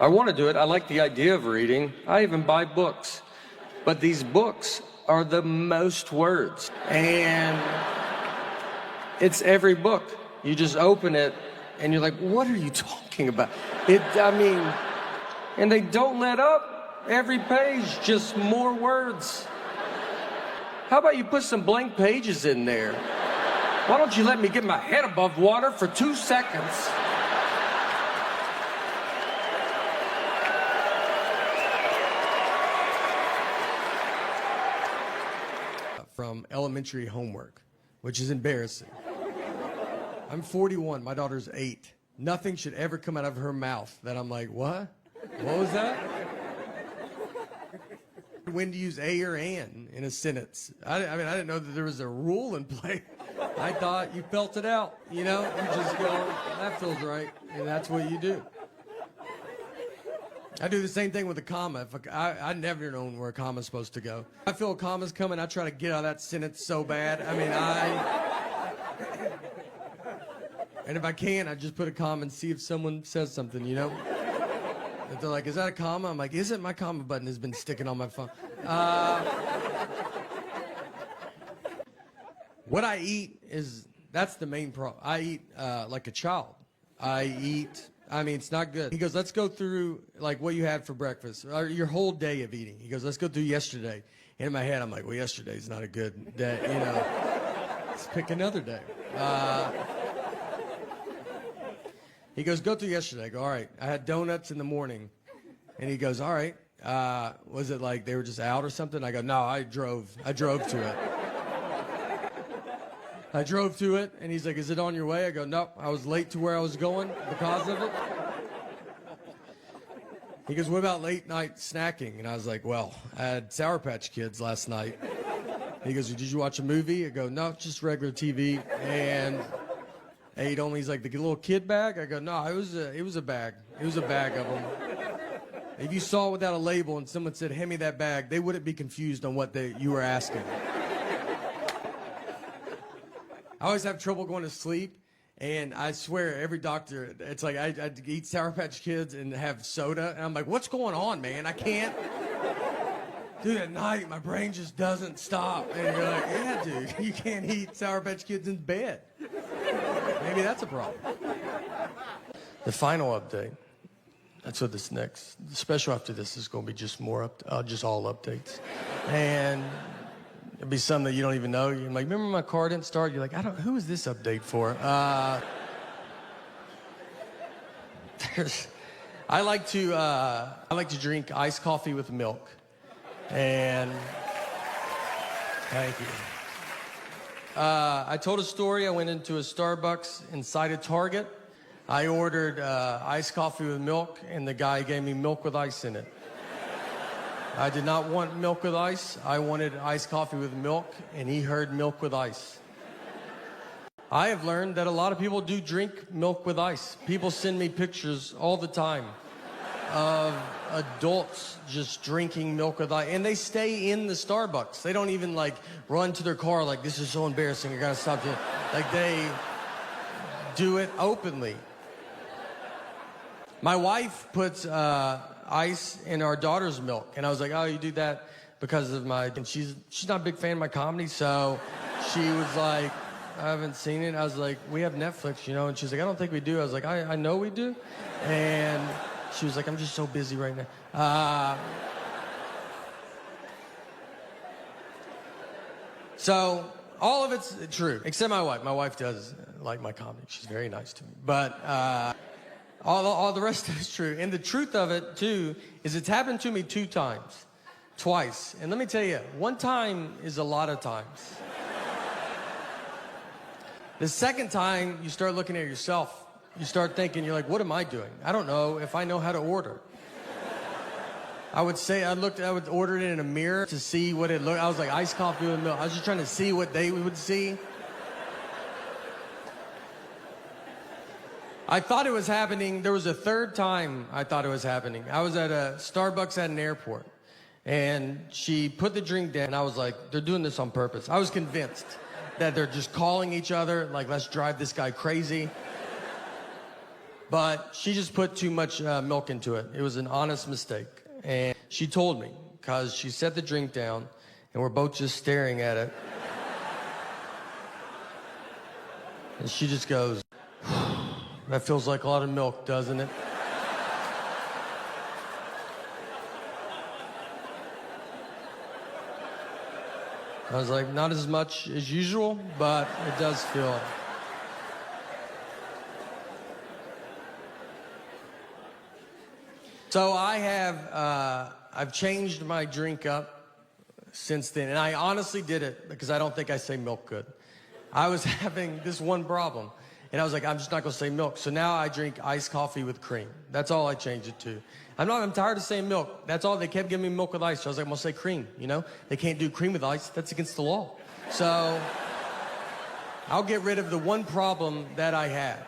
I want to do it. I like the idea of reading. I even buy books. But these books are the most words. And it's every book. You just open it and you're like, what are you talking about? And they don't let up. Every page, just more words. How about you put some blank pages in there? Why don't you let me get my head above water for 2 seconds? From elementary homework, which is embarrassing. I'm 41, my daughter's 8. Nothing should ever come out of her mouth that I'm like, what? What was that? When to use a or an in a sentence. I didn't know that there was a rule in play. I thought you felt it out, you know? You just go, that feels right, and that's what you do. I do the same thing with a comma. I never know where a comma's supposed to go. I feel a comma's coming, I try to get out of that sentence so bad. And if I can, I just put a comma and see if someone says something, you know? If they're like, is that a comma? I'm like, isn't? My comma button has been sticking on my phone. What I eat that's the main problem. I eat like a child. It's not good. He goes, let's go through like what you had for breakfast, or your whole day of eating. He goes, let's go through yesterday. And in my head, I'm like, well, yesterday's not a good day, you know. Let's pick another day. He goes, go through yesterday. I go, all right. I had donuts in the morning. And he goes, all right. Was it like they were just out or something? I go, no, I drove to it. I drove to it, and he's like, is it on your way? I go, nope, I was late to where I was going because of it. He goes, what about late night snacking? And I was like, well, I had Sour Patch Kids last night. He goes, did you watch a movie? I go, no, just regular TV. And ate only, he's like, the little kid bag? I go, no, it was a bag. It was a bag of them. If you saw it without a label and someone said, hand me that bag, they wouldn't be confused on what you were asking. I always have trouble going to sleep, and I swear every doctor, it's like I eat Sour Patch Kids and have soda, and I'm like, what's going on, man? I can't. Dude, at night, my brain just doesn't stop. And you're like, yeah, dude, you can't eat Sour Patch Kids in bed. Maybe that's a problem. The final update. That's what this next. The special after this is going to be just just all updates. And it'll be something that you don't even know. You're like, remember my car didn't start? You're like, who is this update for? I like to drink iced coffee with milk. And thank you. I told a story. I went into a Starbucks inside a Target. I ordered iced coffee with milk, and the guy gave me milk with ice in it. I did not want milk with ice. I wanted iced coffee with milk, and he heard milk with ice. I have learned that a lot of people do drink milk with ice. People send me pictures all the time of adults just drinking milk with ice, and they stay in the Starbucks. They don't even like run to their car like, this is so embarrassing, I gotta stop it. Like, they do it openly. My wife puts ice in our daughter's milk, and I was like, oh, you do that because of and she's not a big fan of my comedy, so she was like, I haven't seen it. I was like, we have Netflix, you know? And she's like, I don't think we do. I was like, I know we do. And she was like, I'm just so busy right now. So all of it's true, except my wife. My wife does like my comedy. She's very nice to me. But all the rest of it's true. And the truth of it, too, is it's happened to me 2 times. Twice. And let me tell you, 1 time is a lot of times. The second time, you start looking at yourself. You start thinking, you're like, what am I doing? I don't know if I know how to order. I would order it in a mirror to see what it looked. I was like, iced coffee with milk. I was just trying to see what they would see. I thought it was happening. There was a 3rd time I thought it was happening. I was at a Starbucks at an airport. And she put the drink down, and I was like, they're doing this on purpose. I was convinced that they're just calling each other, like, let's drive this guy crazy. But she just put too much milk into it. It was an honest mistake. And she told me, because she set the drink down, and we're both just staring at it. And she just goes, that feels like a lot of milk, doesn't it? I was like, not as much as usual, but it does feel. So I've changed my drink up since then, and I honestly did it because I don't think I say milk good. I was having this one problem, and I was like, I'm just not gonna say milk. So now I drink iced coffee with cream. That's all I changed it to. I'm tired of saying milk. That's all. They kept giving me milk with ice. So I was like, I'm gonna say cream, you know? They can't do cream with ice. That's against the law. So I'll get rid of the one problem that I had.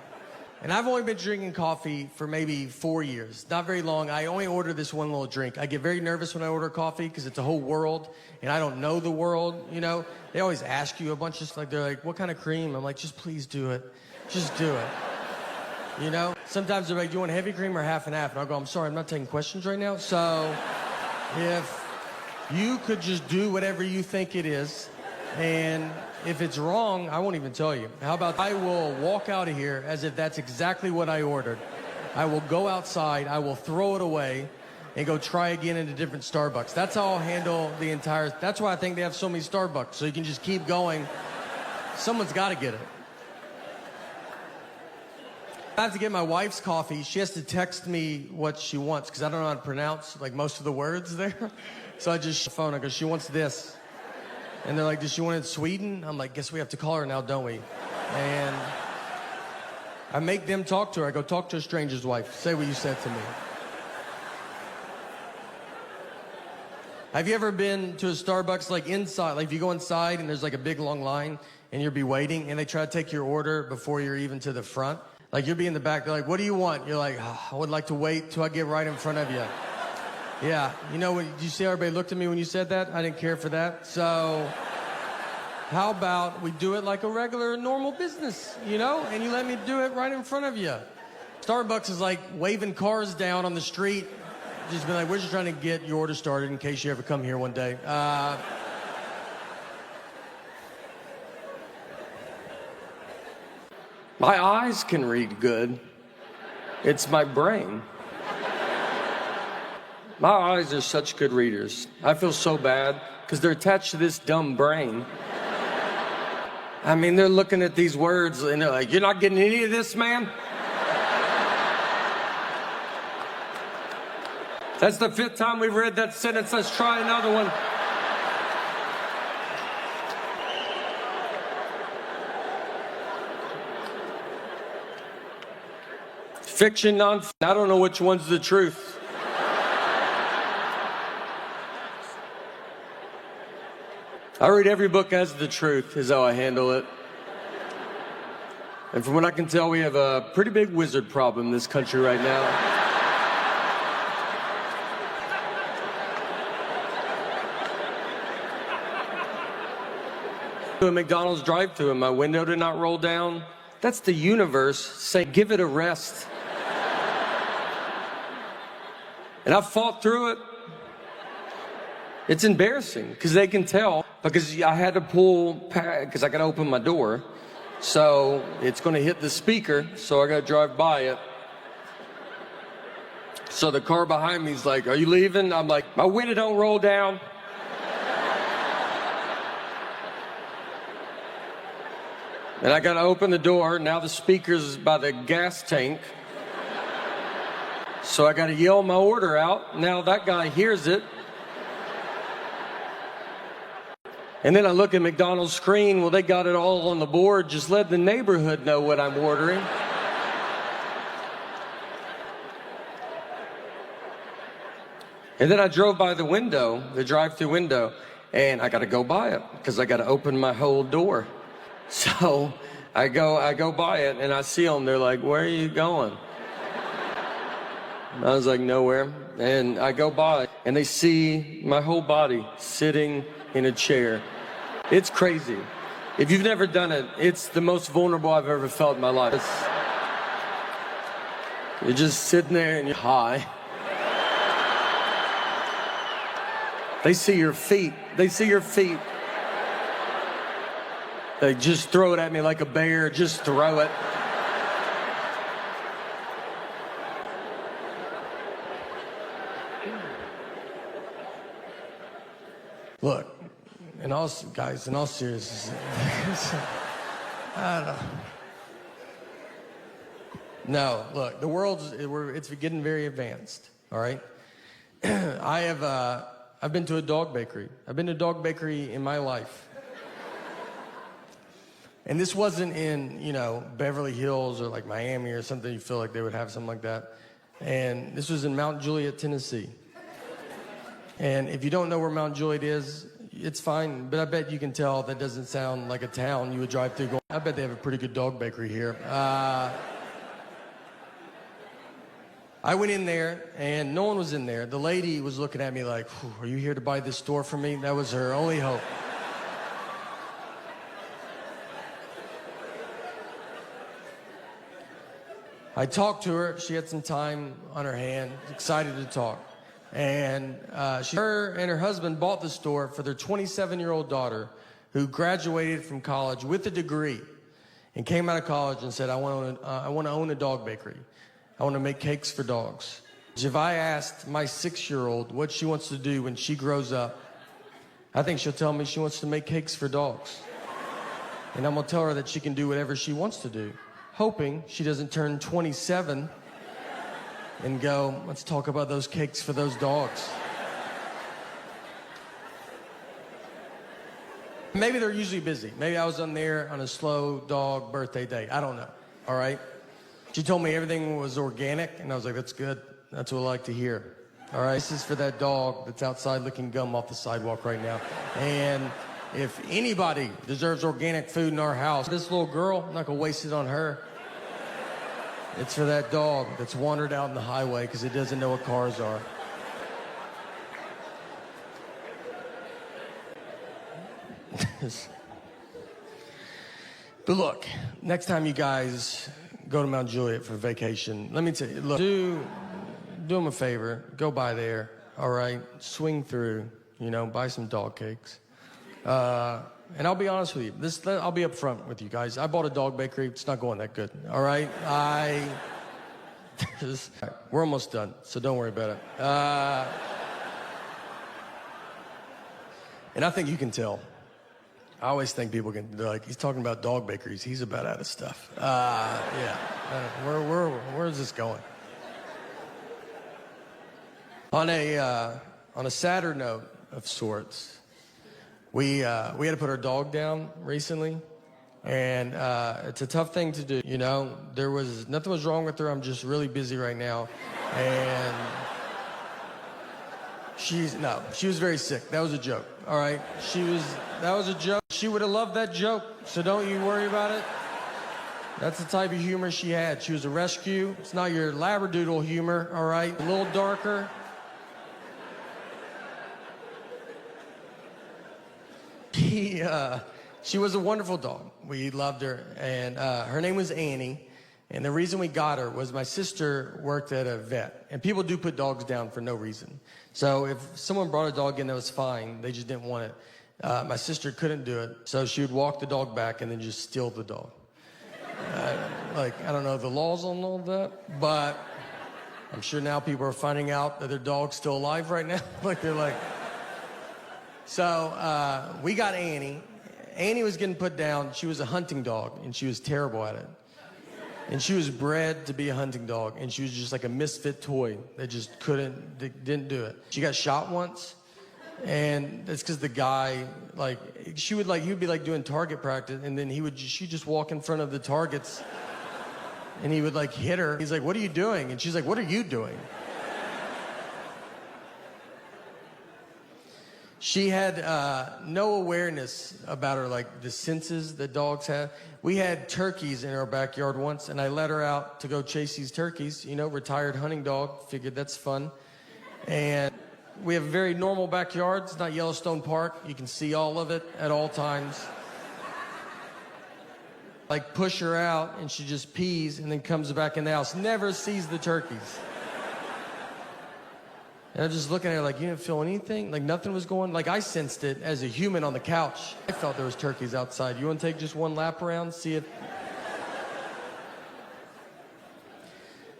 And I've only been drinking coffee for maybe 4 years. Not very long. I only order this one little drink. I get very nervous when I order coffee because it's a whole world, and I don't know the world, you know? They always ask you a bunch of stuff. They're like, what kind of cream? I'm like, just please do it. Just do it. You know? Sometimes they're like, do you want heavy cream or half and half? And I'll go, I'm sorry, I'm not taking questions right now. So if you could just do whatever you think it is, and if it's wrong, I won't even tell you. How about I will walk out of here as if that's exactly what I ordered. I will go outside, I will throw it away, and go try again at a different Starbucks. That's how I'll handle the entire. That's why I think they have so many Starbucks, so you can just keep going. Someone's got to get it. I have to get my wife's coffee. She has to text me what she wants because I don't know how to pronounce like most of the words there. So I just phone. I go, she wants this. And they're like, does she want it in Sweden? I'm like, guess we have to call her now, don't we? And I make them talk to her. I go, talk to a stranger's wife. Say what you said to me. Have you ever been to a Starbucks like inside? Like if you go inside and there's like a big long line and you'll be waiting and they try to take your order before you're even to the front? Like you'll be in the back, they're like, what do you want? You're like, oh, I would like to wait till I get right in front of you. Yeah, you know, did you see how everybody looked at me when you said that? I didn't care for that. So how about we do it like a regular, normal business, you know? And you let me do it right in front of you. Starbucks is like waving cars down on the street. Just be like, we're just trying to get your order started in case you ever come here one day. My eyes can read good. It's my brain. My eyes are such good readers. I feel so bad because they're attached to this dumb brain. I mean, they're looking at these words and they're like, you're not getting any of this, man? That's the 5th time we've read that sentence. Let's try another one. Fiction, non-fiction. I don't know which one's the truth. I read every book as the truth, is how I handle it. And from what I can tell, we have a pretty big wizard problem in this country right now. To a McDonald's drive-thru and my window did not roll down. That's the universe saying, give it a rest. And I've fought through it. It's embarrassing because they can tell because I had to pull, because I got to open my door. So it's going to hit the speaker, so I got to drive by it. So the car behind me is like, are you leaving? I'm like, my window don't roll down. And I got to open the door. Now the speaker's by the gas tank. So I got to yell my order out. Now that guy hears it. And then I look at McDonald's screen. Well, they got it all on the board. Just let the neighborhood know what I'm ordering. And then I drove by the window, the drive-through window, and I got to go by it because I got to open my whole door. So I go by it, and I see them. They're like, where are you going? I was like, nowhere. And I go by, and they see my whole body sitting in a chair. It's crazy. If you've never done it, it's the most vulnerable I've ever felt in my life. You're just sitting there and you're high. They see your feet. They see your feet. They just throw it at me like a bear. Just throw it. Look, in all seriousness, I don't know. No, look, the it's getting very advanced, all right? I've been to a dog bakery. I've been to a dog bakery in my life. And this wasn't in, Beverly Hills or like Miami or something. You feel like they would have something like that. And this was in Mount Juliet, Tennessee. And if you don't know where Mount Juliet is, it's fine. But I bet you can tell that doesn't sound like a town you would drive through going, I bet they have a pretty good dog bakery here. I went in there, and no one was in there. The lady was looking at me like, are you here to buy this store for me? That was her only hope. I talked to her. She had some time on her hand, excited to talk. And her and her husband bought the store for their 27-year-old daughter who graduated from college with a degree and came out of college and said, I want to own a dog bakery. I want to make cakes for dogs. If I asked my 6-year-old what she wants to do when she grows up, I think she'll tell me she wants to make cakes for dogs. And I'm going to tell her that she can do whatever she wants to do, hoping she doesn't turn 27 and go, let's talk about those cakes for those dogs. Maybe they're usually busy. Maybe I was on there on a slow dog birthday day. I don't know, all right? She told me everything was organic, and I was like, that's good. That's what I like to hear. All right, this is for that dog that's outside licking gum off the sidewalk right now. And if anybody deserves organic food in our house, this little girl, I'm not going to waste it on her. It's for that dog that's wandered out in the highway because it doesn't know what cars are. But look, next time you guys go to Mount Juliet for vacation, let me tell you, look, do them a favor, go by there, all right? Swing through, buy some dog cakes. And I'll be honest with you, I'll be up front with you guys. I bought a dog bakery, it's not going that good, all right? We're almost done, so don't worry about it. And I think you can tell. I always think people they're like, he's talking about dog bakeries. He's about out of stuff. Yeah. Where is this going? On a sadder note of sorts, we had to put our dog down recently, and it's a tough thing to do. Nothing was wrong with her. I'm just really busy right now, and she was very sick. That was a joke. All right, that was a joke. She would have loved that joke, so don't you worry about it. That's the type of humor she had. She was a rescue. It's not your labradoodle humor, all right? A little darker. She was a wonderful dog. We loved her, and her name was Annie. And the reason we got her was my sister worked at a vet, and people do put dogs down for no reason. So if someone brought a dog in that was fine, they just didn't want it. My sister couldn't do it, so she would walk the dog back and then just steal the dog. Like, I don't know the laws on all that, but I'm sure now people are finding out that their dog's still alive right now. Like, they're like... So, we got Annie. Annie was getting put down. She was a hunting dog, and she was terrible at it. And she was bred to be a hunting dog, and she was just like a misfit toy that just didn't do it. She got shot once, and that's because the guy, like, he would be like doing target practice, and then she'd just walk in front of the targets, and he would like hit her. He's like, "What are you doing?" And she's like, "What are you doing?" She had no awareness about her, like the senses that dogs have. We had turkeys in our backyard once, and I let her out to go chase these turkeys. You know, retired hunting dog, figured that's fun. And we have a very normal backyard. It's not Yellowstone Park. You can see all of it at all times. Like, push her out, and she just pees and then comes back in the house. Never sees the turkeys. And I'm just looking at her like, you didn't feel anything? Like, nothing was going... Like, I sensed it as a human on the couch. I felt there was turkeys outside. You want to take just one lap around, see if...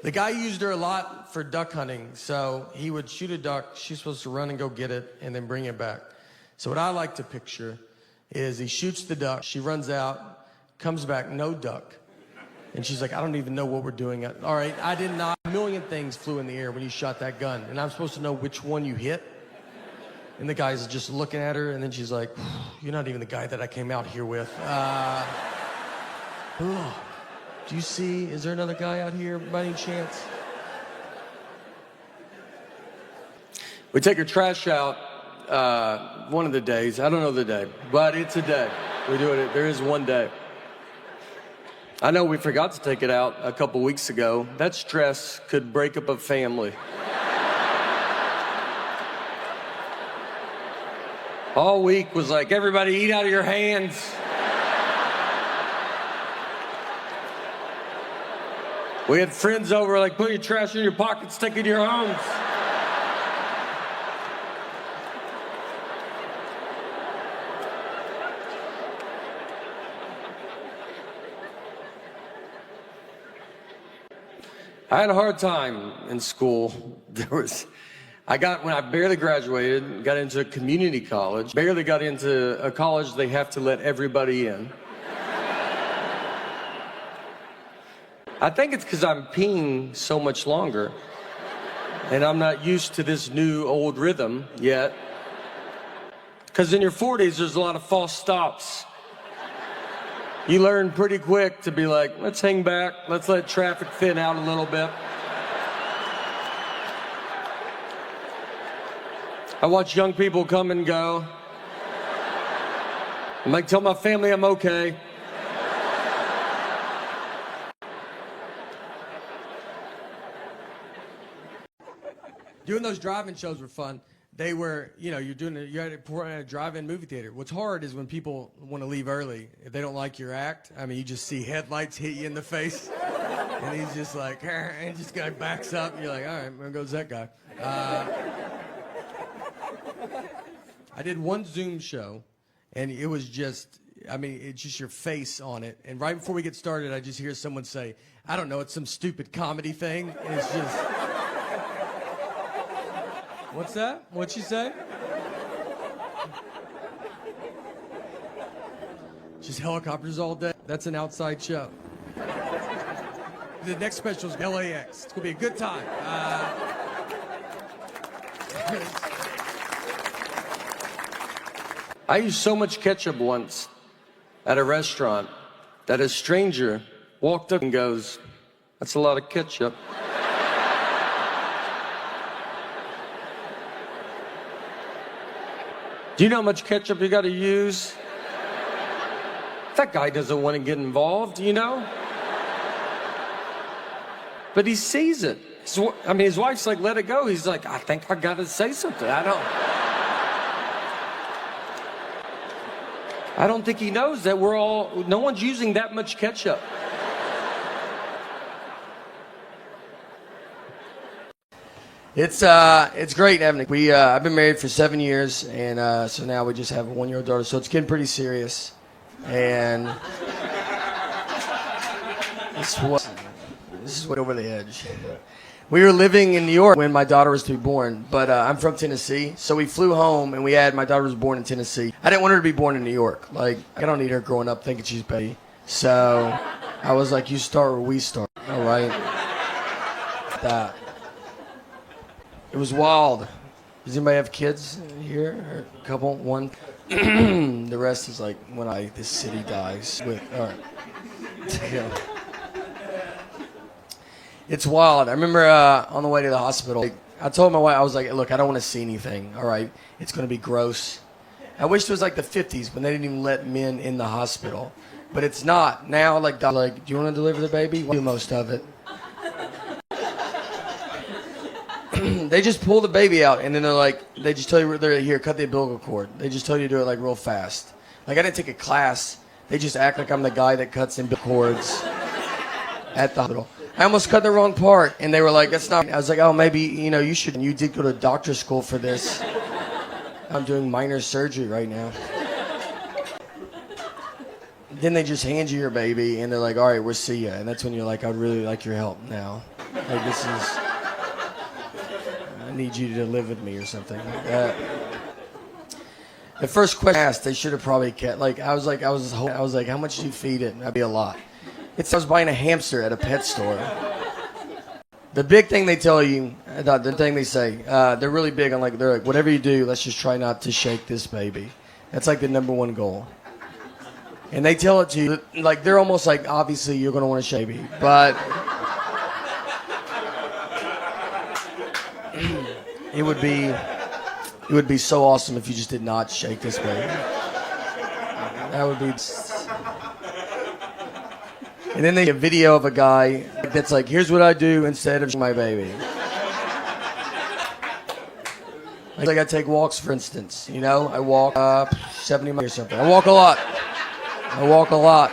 The guy used her a lot for duck hunting. So he would shoot a duck. She's supposed to run and go get it and then bring it back. So what I like to picture is he shoots the duck. She runs out, comes back, no duck. And she's like, "I don't even know what we're doing." All right, I did not. A million things flew in the air when you shot that gun. And I'm supposed to know which one you hit. And the guy's just looking at her, and then she's like, "You're not even the guy that I came out here with. Do you see, is there another guy out here by any chance?" We take our trash out one of the days. I don't know the day, but it's a day. We're doing it. There is one day. I know we forgot to take it out a couple weeks ago. That stress could break up a family. All week was like, everybody eat out of your hands. We had friends over like, put your trash in your pockets, take it to your homes. I had a hard time in school. When I barely graduated, got into a community college, barely got into a college they have to let everybody in. I think it's because I'm peeing so much longer, and I'm not used to this new old rhythm yet. Because in your 40s, there's a lot of false stops. You learn pretty quick to be like, let's hang back, let's let traffic thin out a little bit. I watch young people come and go. I'm like, tell my family I'm okay. Doing those drive-in shows were fun. They were, you know, you're at a drive-in movie theater. What's hard is when people want to leave early. If they don't like your act, I mean, you just see headlights hit you in the face. And he's just like, and just kind of backs up. And you're like, all right, there goes that guy. I did one Zoom show, and it was just, I mean, it's just your face on it. And right before we get started, I just hear someone say, I don't know, it's some stupid comedy thing. And it's just... What's that? What'd she say? Just helicopters all day. That's an outside show. The next special is LAX. It's going to be a good time. I used so much ketchup once at a restaurant that a stranger walked up and goes, "That's a lot of ketchup." Do you know how much ketchup you got to use? That guy doesn't want to get involved, you know? But he sees it. His wife's like, let it go. He's like, I think I got to say something. I don't think he knows that no one's using that much ketchup. It's great having I've been married for 7 years, and so now we just have a 1-year-old daughter, so it's getting pretty serious. And This is what over the edge. We were living in New York when my daughter was to be born, but I'm from Tennessee, so we flew home and my daughter was born in Tennessee. I didn't want her to be born in New York. Like, I don't need her growing up thinking she's baby. So I was like, you start where we start, all right? That. It was wild. Does anybody have kids here? Or a couple? One? The rest is like when this city dies. All right. Yeah. It's wild. I remember on the way to the hospital, I told my wife, I was like, look, I don't want to see anything, all right? It's going to be gross. I wish it was like the 50s when they didn't even let men in the hospital. But it's not. Now, do you want to deliver the baby? We'll do most of it. They just pull the baby out, and then they just tell you, here, cut the umbilical cord. They just tell you to do it, real fast. I didn't take a class. They just act like I'm the guy that cuts umbilical cords at the hospital. I almost cut the wrong part, and they were like, that's not. I was like, oh, maybe, you should. You did go to doctor school for this. I'm doing minor surgery right now. Then they just hand you your baby, and they're like, all right, we'll see you. And that's when you're like, I'd really like your help now. I need you to live with me or something like that. The first question I asked, they should have probably kept. I was like, how much do you feed it? That'd be a lot. I was buying a hamster at a pet store. The big thing they tell you, the thing they say, they're really big on they're like, whatever you do, let's just try not to shake this baby. That's the number one goal. And they tell it to you, they're almost like, obviously you're going to want to shake baby, but it would be so awesome if you just did not shake this baby. That would be. And then they get a video of a guy that's like, here's what I do instead of my baby. I take walks, for instance. I walk 70 miles or something. I walk a lot.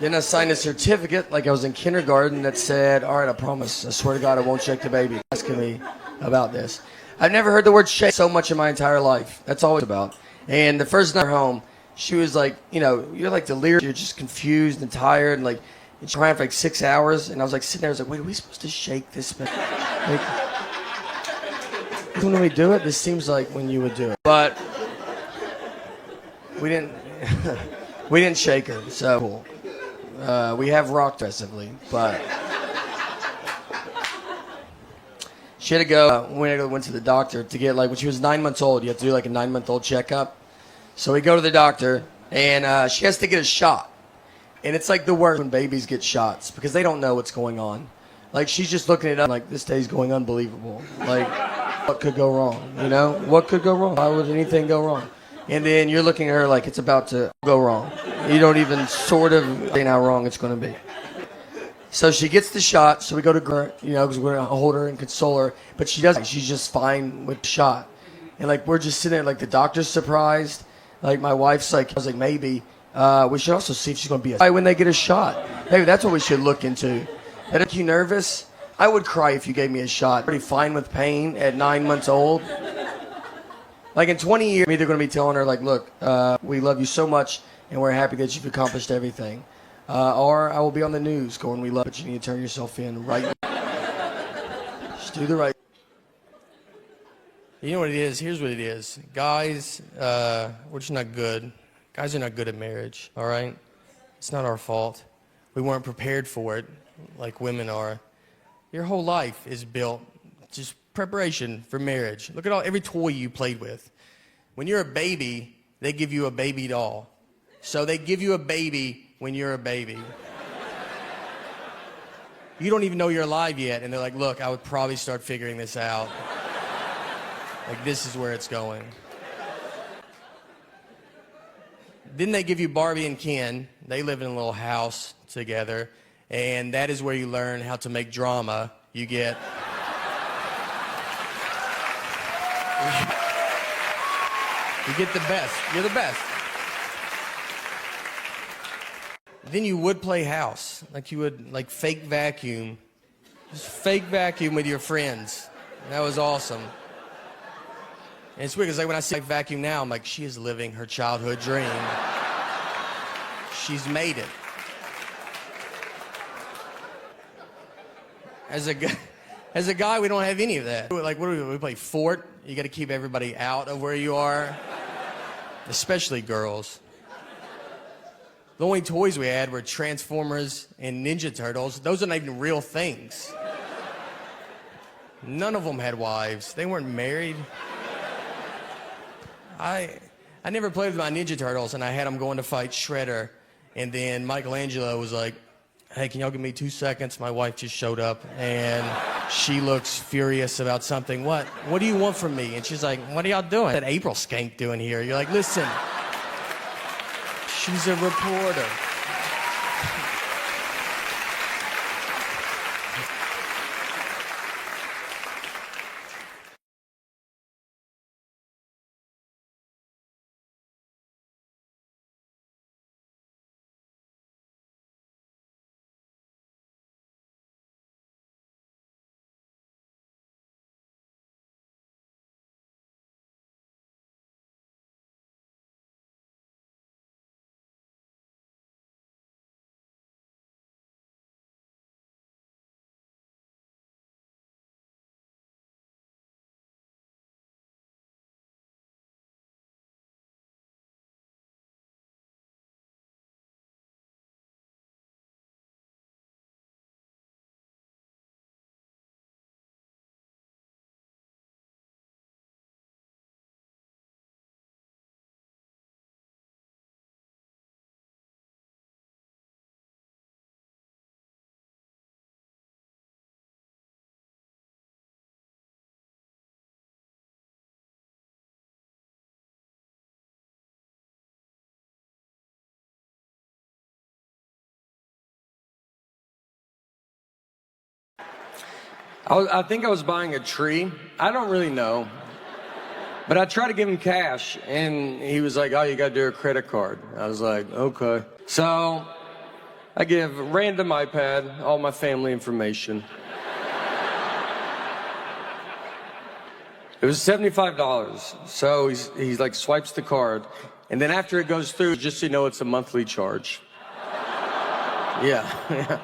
Then I signed a certificate like I was in kindergarten that said, all right, I promise, I swear to God, I won't shake the baby. Asking me about this. I've never heard the word shake so much in my entire life. That's all it's about. And the first night home, she was like, you're delirious, you're just confused and tired, and you're crying for 6 hours. And I was sitting there, I was like, wait, are we supposed to shake this baby? When we do it, this seems like when you would do it. But we didn't shake her, so cool. We have rocked aggressively, but she had to go. Went to the doctor to get when she was 9 months old. You have to do a 9-month-old checkup. So we go to the doctor, and she has to get a shot. And it's the worst when babies get shots because they don't know what's going on. She's just looking it up this day's going unbelievable. What could go wrong? What could go wrong? Why would anything go wrong? And then you're looking at her like it's about to go wrong. You don't even sort of think how wrong it's going to be. So she gets the shot. So we go to her, because we're going to hold her and console her. But she doesn't. She's just fine with the shot. And we're just sitting there the doctor's surprised. My wife's I was like, maybe we should also see if she's going to be when they get a shot. Maybe that's what we should look into. That make you nervous? I would cry if you gave me a shot. Pretty fine with pain at 9 months old. In 20 years, I'm either going to be telling her, look, we love you so much, and we're happy that you've accomplished everything. Or I will be on the news going, we love it, but you need to turn yourself in right now. Just do the right. You know what it is? Here's what it is. Guys, we're just not good. Guys are not good at marriage, all right? It's not our fault. We weren't prepared for it like women are. Your whole life is built just preparation for marriage. Look at every toy you played with. When you're a baby, they give you a baby doll. So they give you a baby when you're a baby. You don't even know you're alive yet, and they're like, look, I would probably start figuring this out. This is where it's going. Then they give you Barbie and Ken. They live in a little house together, and that is where you learn how to make drama. You get the best. You're the best. Then you would play house. You would fake vacuum. Just fake vacuum with your friends. That was awesome. And it's weird because when I see vacuum now, I'm like, she is living her childhood dream. She's made it. As a guy, we don't have any of that. Like, what do we play? Fort? You got to keep everybody out of where you are, especially girls. The only toys we had were Transformers and Ninja Turtles. Those are not even real things. None of them had wives. They weren't married. I never played with my Ninja Turtles, and I had them going to fight Shredder. And then Michelangelo was like, hey, can y'all give me 2 seconds? My wife just showed up, and she looks furious about something. What do you want from me? And she's like, what are y'all doing? That April skank doing here? You're like, listen, she's a reporter. I think I was buying a tree. I don't really know. But I tried to give him cash, and he was like, oh, you got to do a credit card. I was like, okay. So I give random iPad all my family information. It was $75. So he's like swipes the card, and then after it goes through, just so you know, it's a monthly charge. Yeah.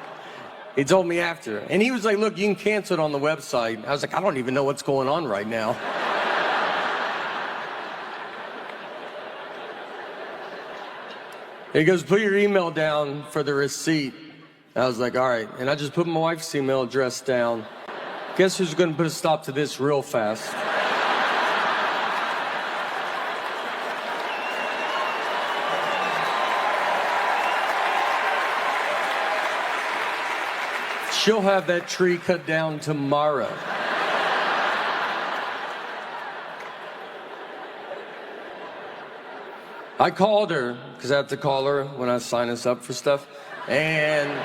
He told me after. And he was like, look, you can cancel it on the website. I was like, I don't even know what's going on right now. He goes, put your email down for the receipt. I was like, all right. And I just put my wife's email address down. Guess who's going to put a stop to this real fast? She'll have that tree cut down tomorrow. I called her, because I have to call her when I sign us up for stuff. And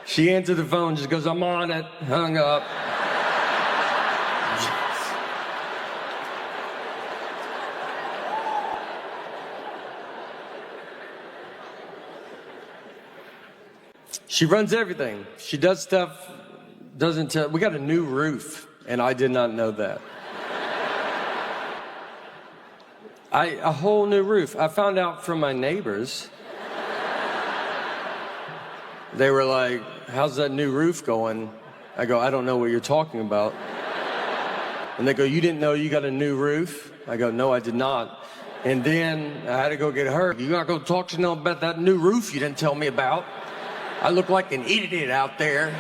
she answered the phone, just goes, I'm on it, hung up. She runs everything. She does stuff, doesn't tell. We got a new roof, and I did not know that. A whole new roof. I found out from my neighbors. They were like, how's that new roof going? I go, I don't know what you're talking about. And they go, you didn't know you got a new roof? I go, no, I did not. And then I had to go get her. You gotta go talk to them about that new roof you didn't tell me about. I look like an idiot out there.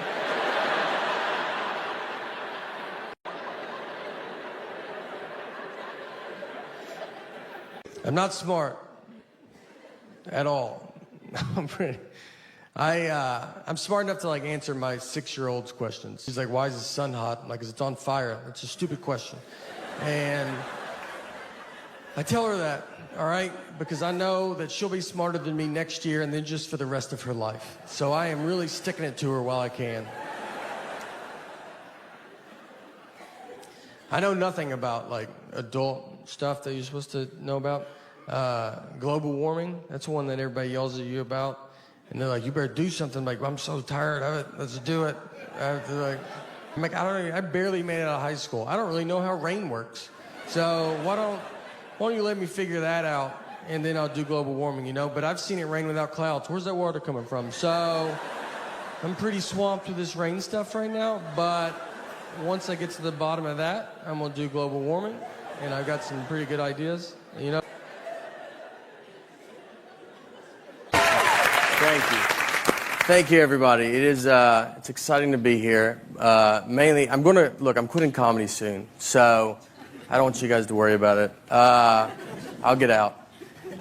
I'm not smart at all. I'm smart enough to like answer my 6-year-old's questions. He's like, why is the sun hot? I'm like, 'cause it's on fire. It's a stupid question. And I tell her that, all right, because I know that she'll be smarter than me next year and then just for the rest of her life. So I am really sticking it to her while I can. I know nothing about like adult stuff that you're supposed to know about. Global warming, that's one that everybody yells at you about. And they're like, you better do something. I'm like, I'm so tired of it. Let's do it. I'm like, I barely made it out of high school. I don't really know how rain works. So why don't you let me figure that out? and then I'll do global warming, you know? But I've seen it rain without clouds. Where's that water coming from? So I'm pretty swamped with this rain stuff right now, but once I get to the bottom of that, I'm gonna do global warming, and I've got some pretty good ideas, you know? Thank you. Thank you, everybody. It is, it's exciting to be here. Mainly, I'm quitting comedy soon, so I don't want you guys to worry about it. I'll get out.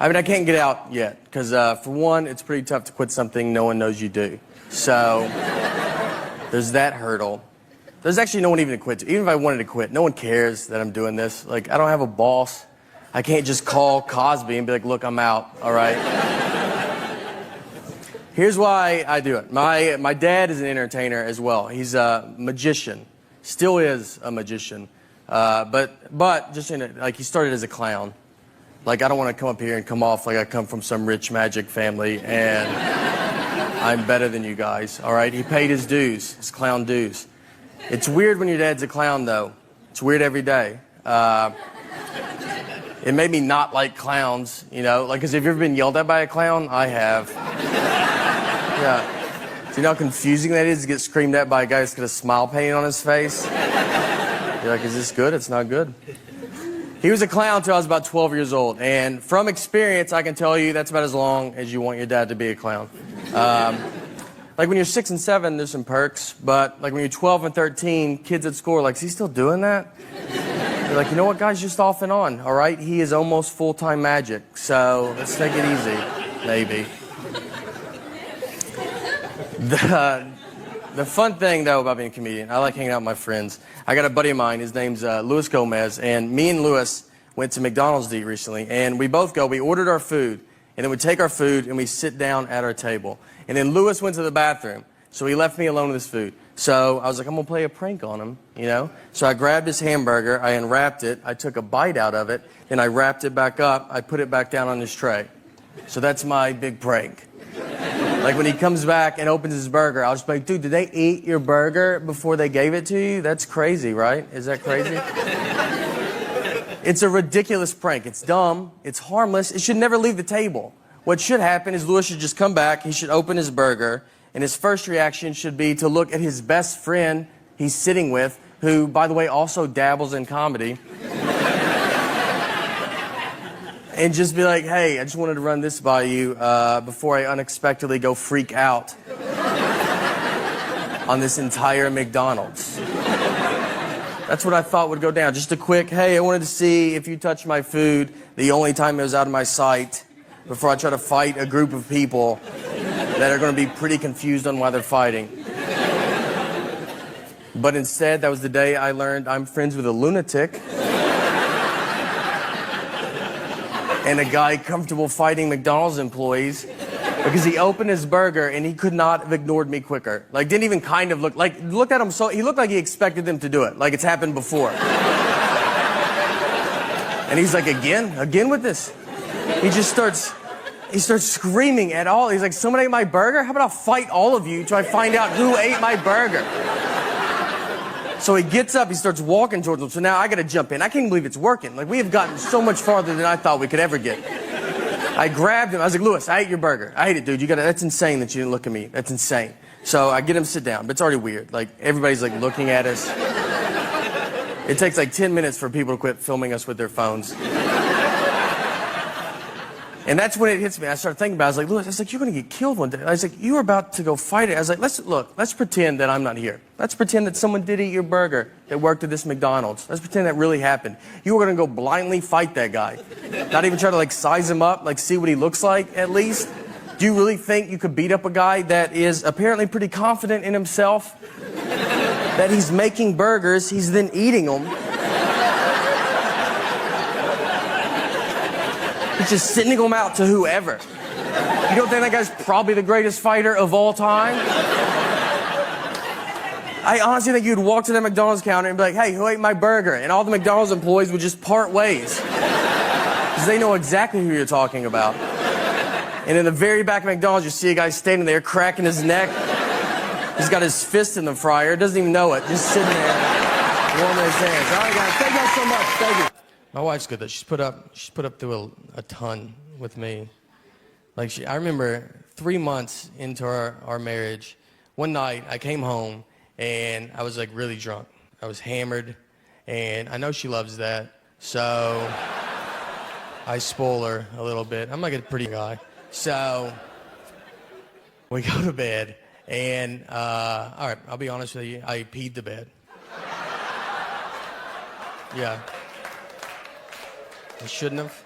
I mean, I can't get out yet, because for one, it's pretty tough to quit something no one knows you do. So there's that hurdle. There's actually no one even to quit to. Even if I wanted to quit, no one cares that I'm doing this. Like, I don't have a boss. I can't just call Cosby and be like, look, I'm out, all right? Here's why I do it. My dad is an entertainer as well. He's a magician. Still is a magician. But just like, he started as a clown. Like, I don't want to come up here and come off like I come from some rich magic family and I'm better than you guys, all right? He paid his dues, his clown dues. It's weird when your dad's a clown, though. It's weird every day. It made me not like clowns, you know? Like, because have you ever been yelled at by a clown? I have. Yeah. Do you know how confusing that is to get screamed at by a guy that's got a smile painted on his face? You're like, is this good? It's not good. He was a clown until I was about 12 years old. And from experience, I can tell you that's about as long as you want your dad to be a clown. Like when you're 6 and 7, there's some perks. But like when you're 12 and 13, kids at school are like, is he still doing that? You're like, you know what, guys, just off and on, all right? He is almost full-time magic. So let's take it easy, maybe. The fun thing, though, about being a comedian, I like hanging out with my friends. I got a buddy of mine, his name's Luis Gomez, and me and Luis went to McDonald's to eat recently, and we ordered our food, and then we take our food and we sit down at our table. And then Luis went to the bathroom, so he left me alone with his food. So I was like, I'm gonna play a prank on him, you know? So I grabbed his hamburger, I unwrapped it, I took a bite out of it, then I wrapped it back up, I put it back down on his tray. So that's my big prank. Like when he comes back and opens his burger, I'll just be like, dude, did they eat your burger before they gave it to you? That's crazy, right? Is that crazy? It's a ridiculous prank. It's dumb. It's harmless. It should never leave the table. What should happen is Luis should just come back, he should open his burger, and his first reaction should be to look at his best friend he's sitting with, who, by the way, also dabbles in comedy. And just be like, hey, I just wanted to run this by you before I unexpectedly go freak out on this entire McDonald's. That's what I thought would go down. Just a quick, hey, I wanted to see if you touched my food the only time it was out of my sight before I try to fight a group of people that are going to be pretty confused on why they're fighting. But instead, that was the day I learned I'm friends with a lunatic. And a guy comfortable fighting McDonald's employees because he opened his burger and he could not have ignored me quicker. Like, didn't even kind of looked at him so, he looked like he expected them to do it, like it's happened before. And he's like, again with this? He starts screaming at all. He's like, someone ate my burger? How about I'll fight all of you till I find out who ate my burger? So he gets up, he starts walking towards him. So now I gotta jump in. I can't believe it's working. Like, we have gotten so much farther than I thought we could ever get. I grabbed him. I was like, Luis, I ate your burger. I ate it, dude. That's insane that you didn't look at me. That's insane. So I get him to sit down, but it's already weird. Like, everybody's like looking at us. It takes like 10 minutes for people to quit filming us with their phones. And that's when it hits me. I started thinking about it. I was like, Luis, I was like, you're going to get killed one day. I was like, you were about to go fight it. I was like, let's pretend that I'm not here. Let's pretend that someone did eat your burger that worked at this McDonald's. Let's pretend that really happened. You were going to go blindly fight that guy. Not even try to like size him up, like see what he looks like at least. Do you really think you could beat up a guy that is apparently pretty confident in himself? That he's making burgers, he's then eating them. He's just sending them out to whoever. You don't think that guy's probably the greatest fighter of all time? I honestly think you'd walk to the McDonald's counter and be like, hey, who ate my burger? And all the McDonald's employees would just part ways. Because they know exactly who you're talking about. And in the very back of McDonald's, you see a guy standing there cracking his neck. He's got his fist in the fryer, doesn't even know it, just sitting there, warming his hands. All right, guys, thank you guys so much. Thank you. My wife's good though. She's put up through a ton with me. Like, I remember 3 months into our marriage, one night I came home and I was like really drunk. I was hammered, and I know she loves that, so I spoil her a little bit. I'm like a pretty guy. So we go to bed, and all right, I'll be honest with you, I peed the bed. Yeah. I shouldn't have.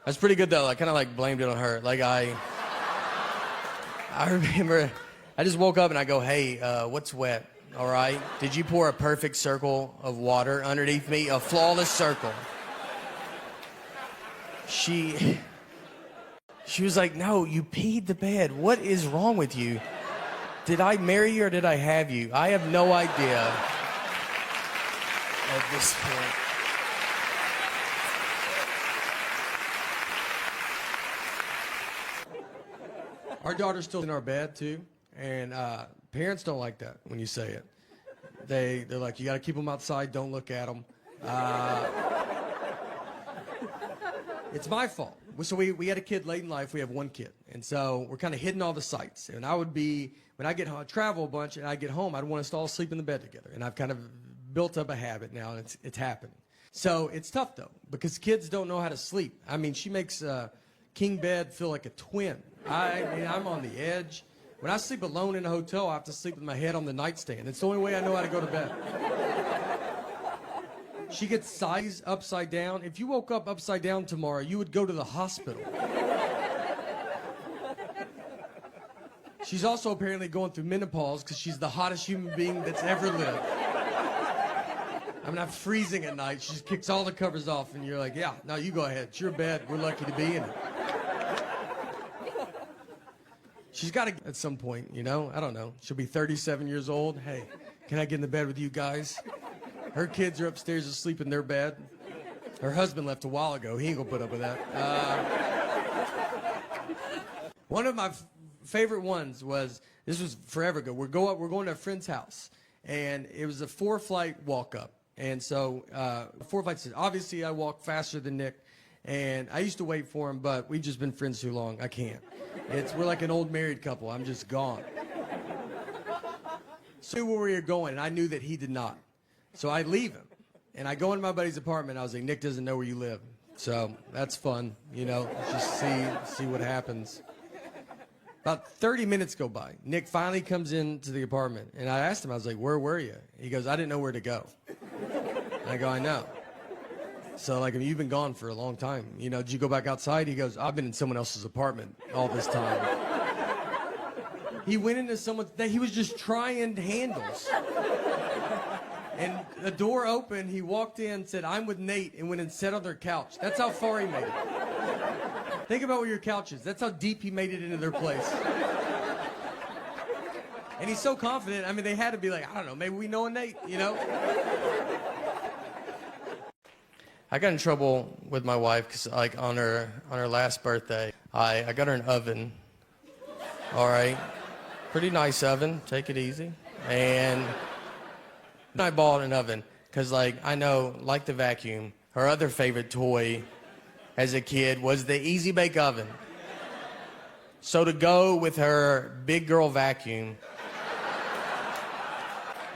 That's pretty good, though. I kind of like blamed it on her. Like, I remember I just woke up and I go, hey, what's wet? All right? Did you pour a perfect circle of water underneath me? A flawless circle. She was like, no, you peed the bed. What is wrong with you? Did I marry you or did I have you? I have no idea at this point. Our daughter's still in our bed, too, and parents don't like that when you say it. They're like, you got to keep them outside, don't look at them. It's my fault. So we had a kid late in life. We have one kid, and so we're kind of hitting all the sites. And I would be, when I get home, I travel a bunch, and I get home, I'd want us to all sleep in the bed together. And I've kind of built up a habit now, and it's happening. So it's tough, though, because kids don't know how to sleep. I mean, she makes king bed feel like a twin. I mean, I'm on the edge. When I sleep alone in a hotel, I have to sleep with my head on the nightstand. It's the only way I know how to go to bed. She gets sized upside down. If you woke up upside down tomorrow, you would go to the hospital. She's also apparently going through menopause because she's the hottest human being that's ever lived. I mean, I'm freezing at night. She just kicks all the covers off, and you're like, yeah, no, you go ahead. It's your bed. We're lucky to be in it. She's got to, at some point, you know? I don't know. She'll be 37 years old. Hey, can I get in the bed with you guys? Her kids are upstairs asleep in their bed. Her husband left a while ago. He ain't gonna put up with that. One of my favorite ones was, this was forever ago. We're going to a friend's house, and it was a 4-flight walk up. And so 4 flights, obviously I walk faster than Nick, and I used to wait for him, but we've just been friends too long. I can't. We're like an old married couple. I'm just gone. So I knew where we were going, and I knew that he did not. So I leave him, and I go into my buddy's apartment. I was like, Nick doesn't know where you live. So that's fun, you know, just see what happens. About 30 minutes go by. Nick finally comes into the apartment, and I asked him, I was like, where were you? He goes, I didn't know where to go. And I go, I know. So, like, I mean, you've been gone for a long time. You know, did you go back outside? He goes, I've been in someone else's apartment all this time. He went into someone's, he was just trying handles. And the door opened, he walked in, said, I'm with Nate, and went and sat on their couch. That's how far he made it. Think about where your couch is. That's how deep he made it into their place. And he's so confident, I mean, they had to be like, I don't know, maybe we know a Nate, you know? I got in trouble with my wife because, like, on her last birthday, I got her an oven. All right, pretty nice oven. Take it easy. And I bought an oven because, like, I know, like the vacuum, her other favorite toy as a kid was the Easy Bake Oven. So to go with her big girl vacuum,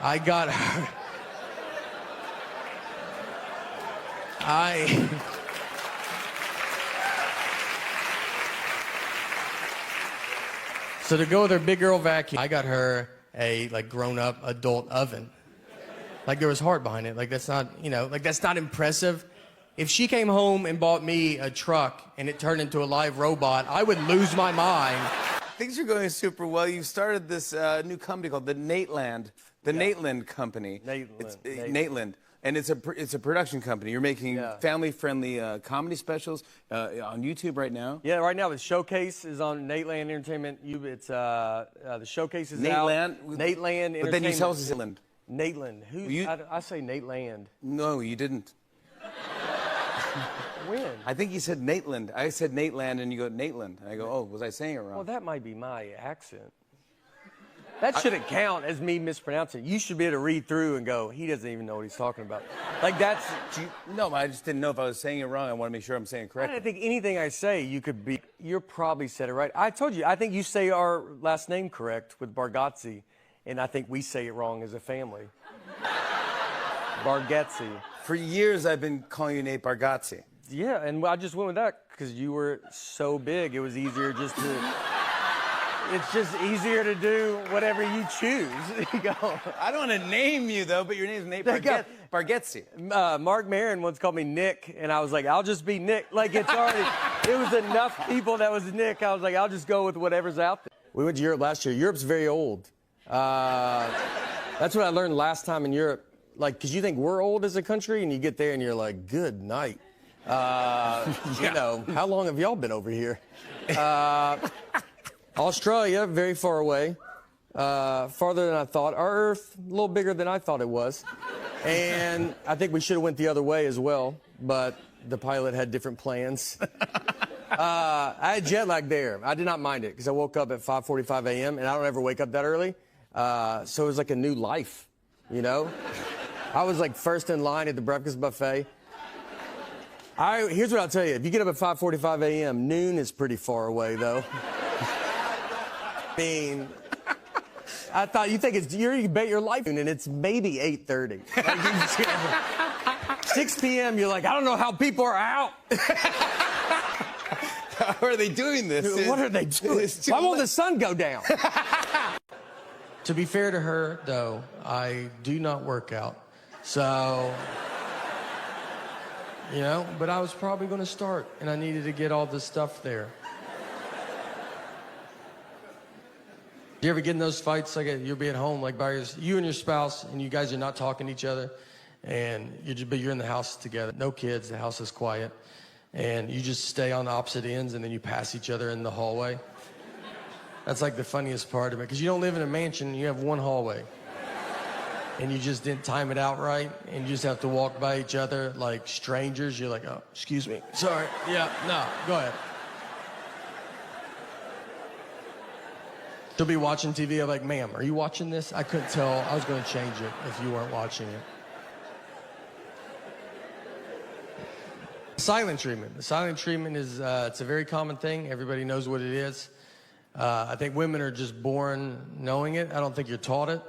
I got her. So to go with her big girl vacuum, I got her a, like, grown-up adult oven. Like, there was heart behind it. Like, that's not, you know, like, that's not impressive. If she came home and bought me a truck and it turned into a live robot, I would lose my mind. Things are going super well. You've started this new company called the Nateland, the Nateland Company. Nateland. And it's a production company. You're making family-friendly comedy specials on YouTube right now. Yeah, right now the Showcase is on Nateland Entertainment. It's the Showcase is out. Nateland Entertainment. But then you tell us it's Nateland. Nateland. I say Nateland. No, you didn't. When? I think you said Nateland. I said Nateland, and you go Nateland. And I go, oh, was I saying it wrong? Well, that might be my accent. That shouldn't count as me mispronouncing it. You should be able to read through and go, he doesn't even know what he's talking about. Like that's... No, I just didn't know if I was saying it wrong. I want to make sure I'm saying it I correctly. don't think anything I say you could be... You're probably said it right. I told you, I think you say our last name correct with Bargatze, and I think we say it wrong as a family. Bargatze. For years, I've been calling you Nate Bargatze. Yeah, and I just went with that because you were so big, it was easier just to... It's just easier to do whatever you choose. You go. I don't want to name you, though, but your name's Nate Bargatze. Mark Maron once called me Nick, and I was like, I'll just be Nick. Like, it's already... It was enough people that was Nick. I was like, I'll just go with whatever's out there. We went to Europe last year. Europe's very old. That's what I learned last time in Europe. Like, because you think we're old as a country, and you get there and you're like, good night. You know, how long have y'all been over here? Australia, very far away. Farther than I thought. Our Earth, a little bigger than I thought it was. And I think we should have went the other way as well, but the pilot had different plans. I had jet lag there. I did not mind it because I woke up at 5:45 a.m. and I don't ever wake up that early. So it was like a new life, you know? I was like first in line at the breakfast buffet. Here's what I'll tell you. If you get up at 5:45 a.m., noon is pretty far away, though. I mean, I thought you think you bet your life, and it's maybe 8:30. Like, 6 p.m. You're like, I don't know how people are out. How are they doing this? What are they doing? Why won't the sun go down? To be fair to her, though, I do not work out. So, you know, but I was probably going to start, and I needed to get all this stuff there. Do you ever get in those fights, like you'll be at home, like you and your spouse, and you guys are not talking to each other, and you're in the house together, no kids, the house is quiet, and you just stay on opposite ends, and then you pass each other in the hallway? That's like the funniest part of it, because you don't live in a mansion, you have one hallway, and you just didn't time it out right, and you just have to walk by each other like strangers. You're like, oh, excuse me, sorry, yeah, no, go ahead. She'll be watching TV. I'm like, ma'am, are you watching this? I couldn't tell. I was going to change it if you weren't watching it. Silent treatment. The silent treatment is it's a very common thing. Everybody knows what it is. I think women are just born knowing it. I don't think you're taught it.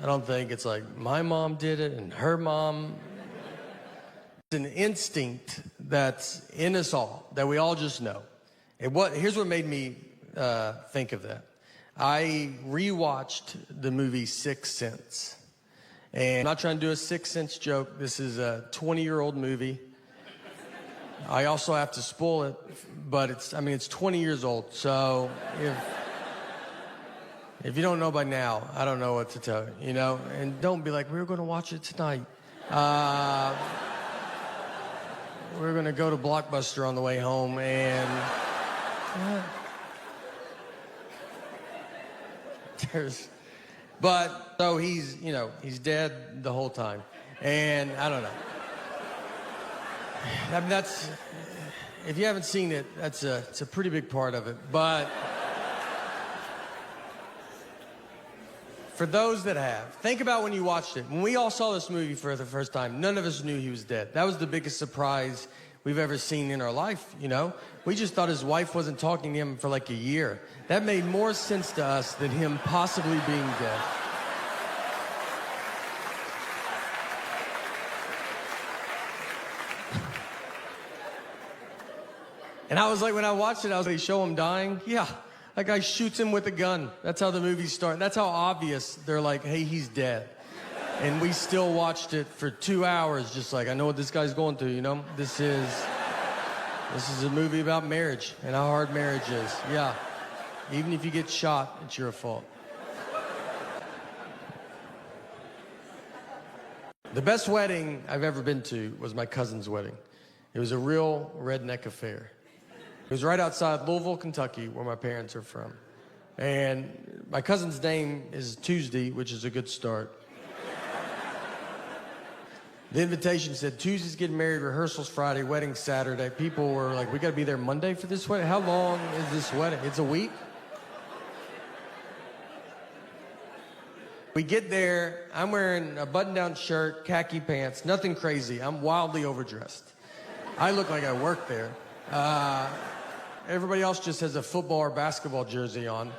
I don't think it's like my mom did it and her mom. It's an instinct that's in us all that we all just know. And here's what made me think of that. I rewatched the movie Sixth Sense. And I'm not trying to do a Sixth Sense joke. This is a 20-year-old movie. I also have to spoil it, but it's 20 years old. So if you don't know by now, I don't know what to tell you, you know? And don't be like, we were going to watch it tonight. We're going to go to Blockbuster on the way home and... So he's dead the whole time. And I don't know. I mean, if you haven't seen it, it's a pretty big part of it. But for those that have, think about when you watched it. When we all saw this movie for the first time, none of us knew he was dead. That was the biggest surprise we've ever seen in our life, you know? We just thought his wife wasn't talking to him for like a year. That made more sense to us than him possibly being dead. And I was like, when I watched it, I was like, show him dying? Yeah, that guy shoots him with a gun. That's how the movie starts. That's how obvious they're like, hey, he's dead. And we still watched it for 2 hours, just like, I know what this guy's going through, you know? This is a movie about marriage and how hard marriage is. Yeah. Even if you get shot, it's your fault. The best wedding I've ever been to was my cousin's wedding. It was a real redneck affair. It was right outside Louisville, Kentucky, where my parents are from. And my cousin's name is Tuesday, which is a good start. The invitation said, Tuesday's getting married, rehearsals Friday, wedding Saturday. People were like, we got to be there Monday for this wedding? How long is this wedding? It's a week? We get there, I'm wearing a button-down shirt, khaki pants, nothing crazy. I'm wildly overdressed. I look like I work there. Everybody else just has a football or basketball jersey on.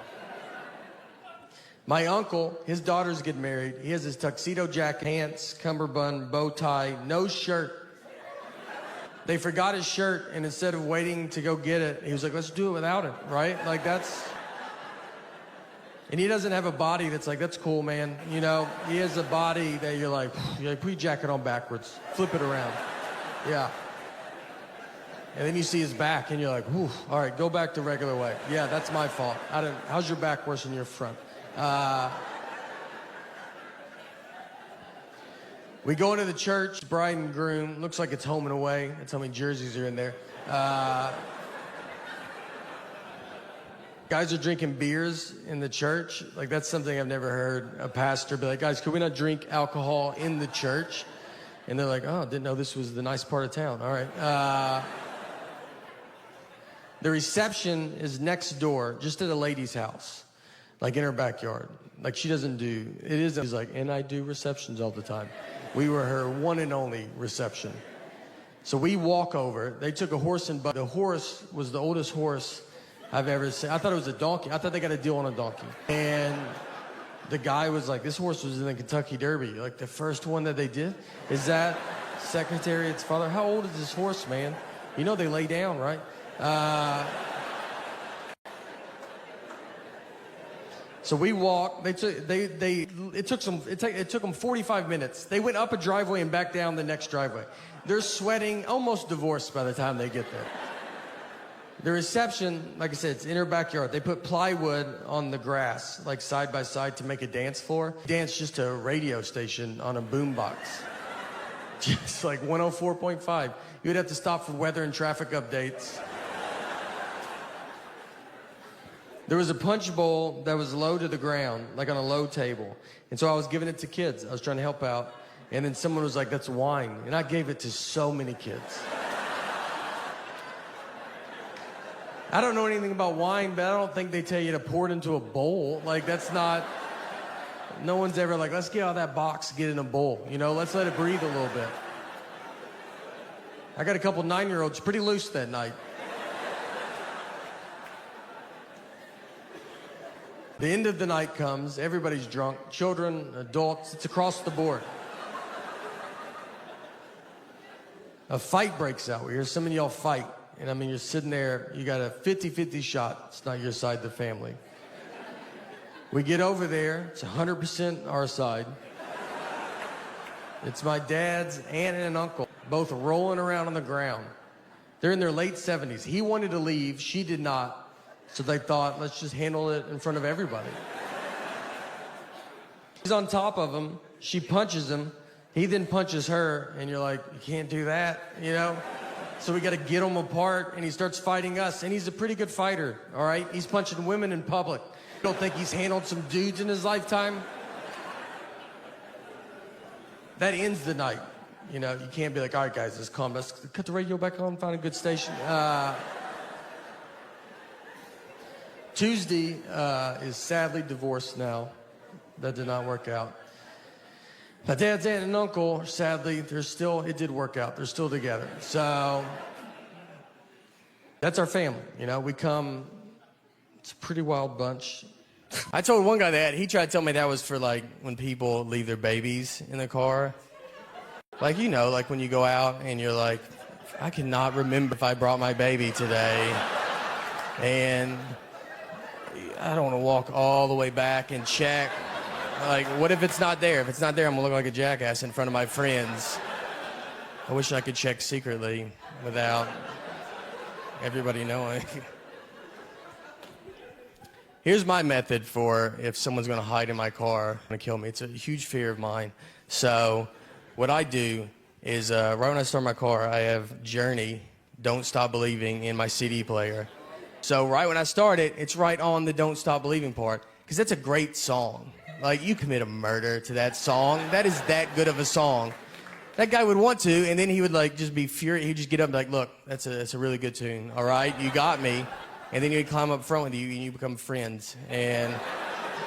My uncle, his daughters get married. He has his tuxedo jacket, pants, cummerbund, bow tie, no shirt. They forgot his shirt, and instead of waiting to go get it, he was like, let's do it without it, right? Like, that's... And he doesn't have a body that's like, that's cool, man. You know, he has a body that you're like, put your jacket on backwards, flip it around. Yeah. And then you see his back, and you're like, whew, all right, go back the regular way. Yeah, that's my fault. How's your back worse than your front? We go into the church, bride and groom. Looks like it's home and away. That's how many jerseys are in there. Guys are drinking beers in the church. Like, that's something I've never heard a pastor be like, guys, could we not drink alcohol in the church? And they're like, oh, didn't know this was the nice part of town. All right. The reception is next door, just at a lady's house, like in her backyard. Like, she doesn't do, she's like, and I do receptions all the time. We were her one and only reception. So we walk over. They took a horse and the horse was the oldest horse I've ever seen. I thought it was a donkey. I thought they got a deal on a donkey. And the guy was like, this horse was in the Kentucky Derby. Like, the first one that they did? Is that Secretariat's father? How old is this horse, man? You know they lay down, right? So we walked. It took them 45 minutes. They went up a driveway and back down the next driveway. They're sweating, almost divorced by the time they get there. The reception, like I said, it's in her backyard. They put plywood on the grass, like side by side, to make a dance floor. Dance just to a radio station on a boombox. Just like 104.5. You would have to stop for weather and traffic updates. There was a punch bowl that was low to the ground, like on a low table. And so I was giving it to kids. I was trying to help out. And then someone was like, that's wine. And I gave it to so many kids. I don't know anything about wine, but I don't think they tell you to pour it into a bowl. Like, that's not... No one's ever like, let's get out of that box, get in a bowl. You know, let's let it breathe a little bit. I got a couple 9-year-olds pretty loose that night. The end of the night comes, everybody's drunk, children, adults, it's across the board. A fight breaks out. We hear some of y'all fight. And I mean, you're sitting there, you got a 50-50 shot. It's not your side of the family. We get over there, it's 100% our side. It's my dad's aunt and an uncle, both rolling around on the ground. They're in their late 70s. He wanted to leave, she did not. So they thought, let's just handle it in front of everybody. He's on top of him, she punches him, he then punches her, and you're like, you can't do that, you know? So we got to get him apart, and he starts fighting us, and he's a pretty good fighter, all right? He's punching women in public. You don't think he's handled some dudes in his lifetime? That ends the night. You know, you can't be like, all right, guys, let's calm. Let's cut the radio back on, find a good station. Tuesday is sadly divorced now. That did not work out. My dad's aunt and uncle, sadly, it did work out. They're still together. So that's our family. You know, it's a pretty wild bunch. I told one guy that. He tried to tell me that was for, like, when people leave their babies in the car. Like, you know, like when you go out and you're like, I cannot remember if I brought my baby today. And I don't want to walk all the way back and check. Like, what if it's not there? If it's not there, I'm going to look like a jackass in front of my friends. I wish I could check secretly without everybody knowing. Here's my method for if someone's going to hide in my car and kill me. It's a huge fear of mine. So what I do is right when I start my car, I have Journey, Don't Stop Believing in my CD player. So right when I start it, it's right on the Don't Stop Believing part, because that's a great song. Like, you commit a murder to that song. That is that good of a song. That guy would want to, and then he would, like, just be furious. He'd just get up and be like, look, that's a really good tune, all right? You got me. And then he'd climb up front with you, and you become friends. And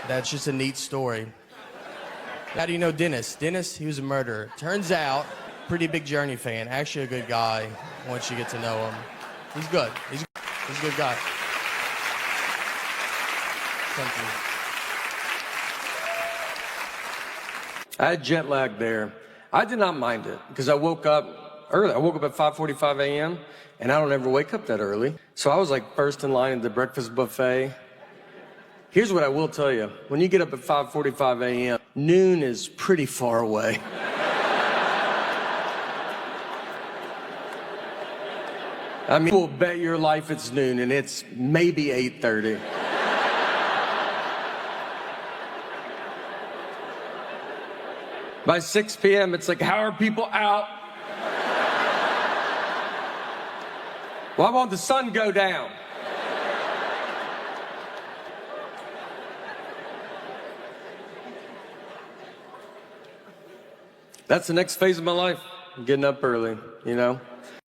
that's just a neat story. How do you know Dennis? Dennis, he was a murderer. Turns out, pretty big Journey fan. Actually a good guy once you get to know him. He's good. He's a good guy. Thank you. I had jet lag there. I did not mind it because I woke up early. I woke up at 5:45 a.m. and I don't ever wake up that early. So I was like first in line at the breakfast buffet. Here's what I will tell you. When you get up at 5:45 a.m., noon is pretty far away. I mean, we'll bet your life it's noon and it's maybe 8:30. By 6 p.m., it's like, how are people out? Why won't the sun go down? That's the next phase of my life. I'm getting up early, you know.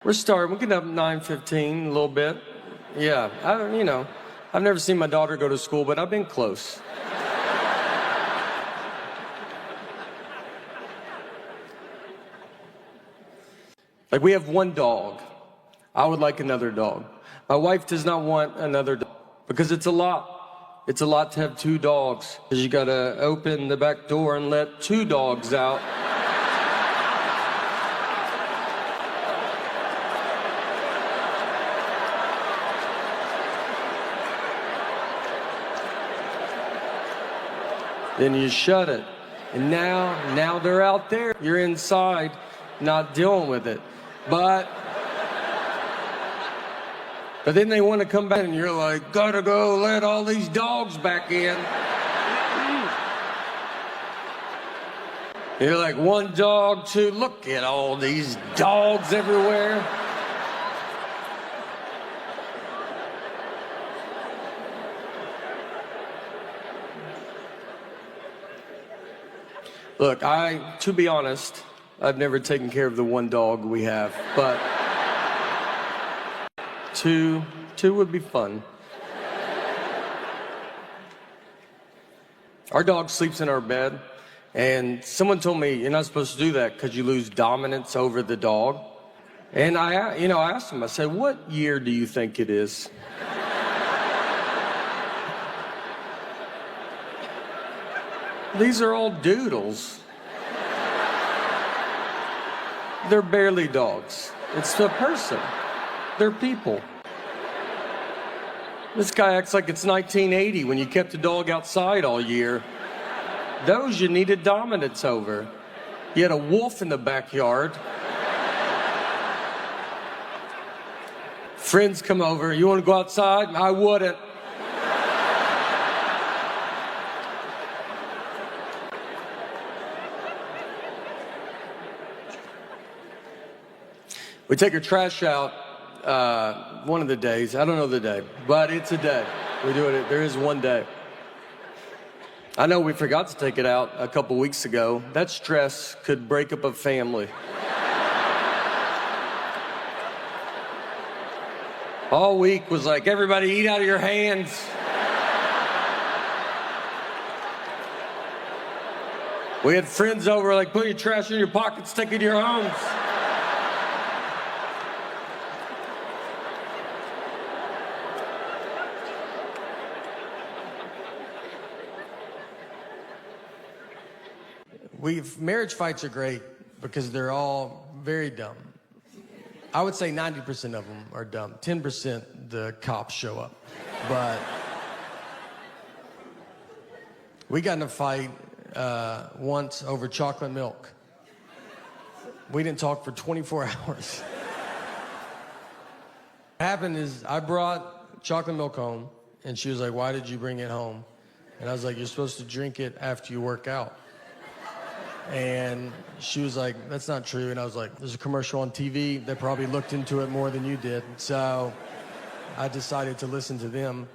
We're getting up at 9:15, a little bit. Yeah, I've never seen my daughter go to school, but I've been close. Like, we have one dog. I would like another dog. My wife does not want another dog because it's a lot. It's a lot to have two dogs because you got to open the back door and let two dogs out. Then you shut it. And now they're out there. You're inside, not dealing with it. But then they want to come back and you're like, gotta go let all these dogs back in. You're like, one dog, two, look at all these dogs everywhere. Look, to be honest, I've never taken care of the one dog we have, but two would be fun. Our dog sleeps in our bed, and someone told me you're not supposed to do that because you lose dominance over the dog. And I asked him, I said, what year do you think it is? These are all doodles. They're barely dogs. It's a person. They're people. This guy acts like it's 1980 when you kept a dog outside all year. Those you needed dominance over. You had a wolf in the backyard. Friends come over. You want to go outside? I wouldn't. We take our trash out one of the days. I don't know the day, but it's a day. We do it. There is one day. I know we forgot to take it out a couple weeks ago. That stress could break up a family. All week was like, everybody eat out of your hands. We had friends over like, put your trash in your pockets, take it to your homes. Marriage fights are great because they're all very dumb. I would say 90% of them are dumb. 10% the cops show up. But we got in a fight once over chocolate milk. We didn't talk for 24 hours. What happened is I brought chocolate milk home, and she was like, why did you bring it home? And I was like, you're supposed to drink it after you work out. And she was like, that's not true. And I was like, there's a commercial on TV that probably looked into it more than you did. So I decided to listen to them.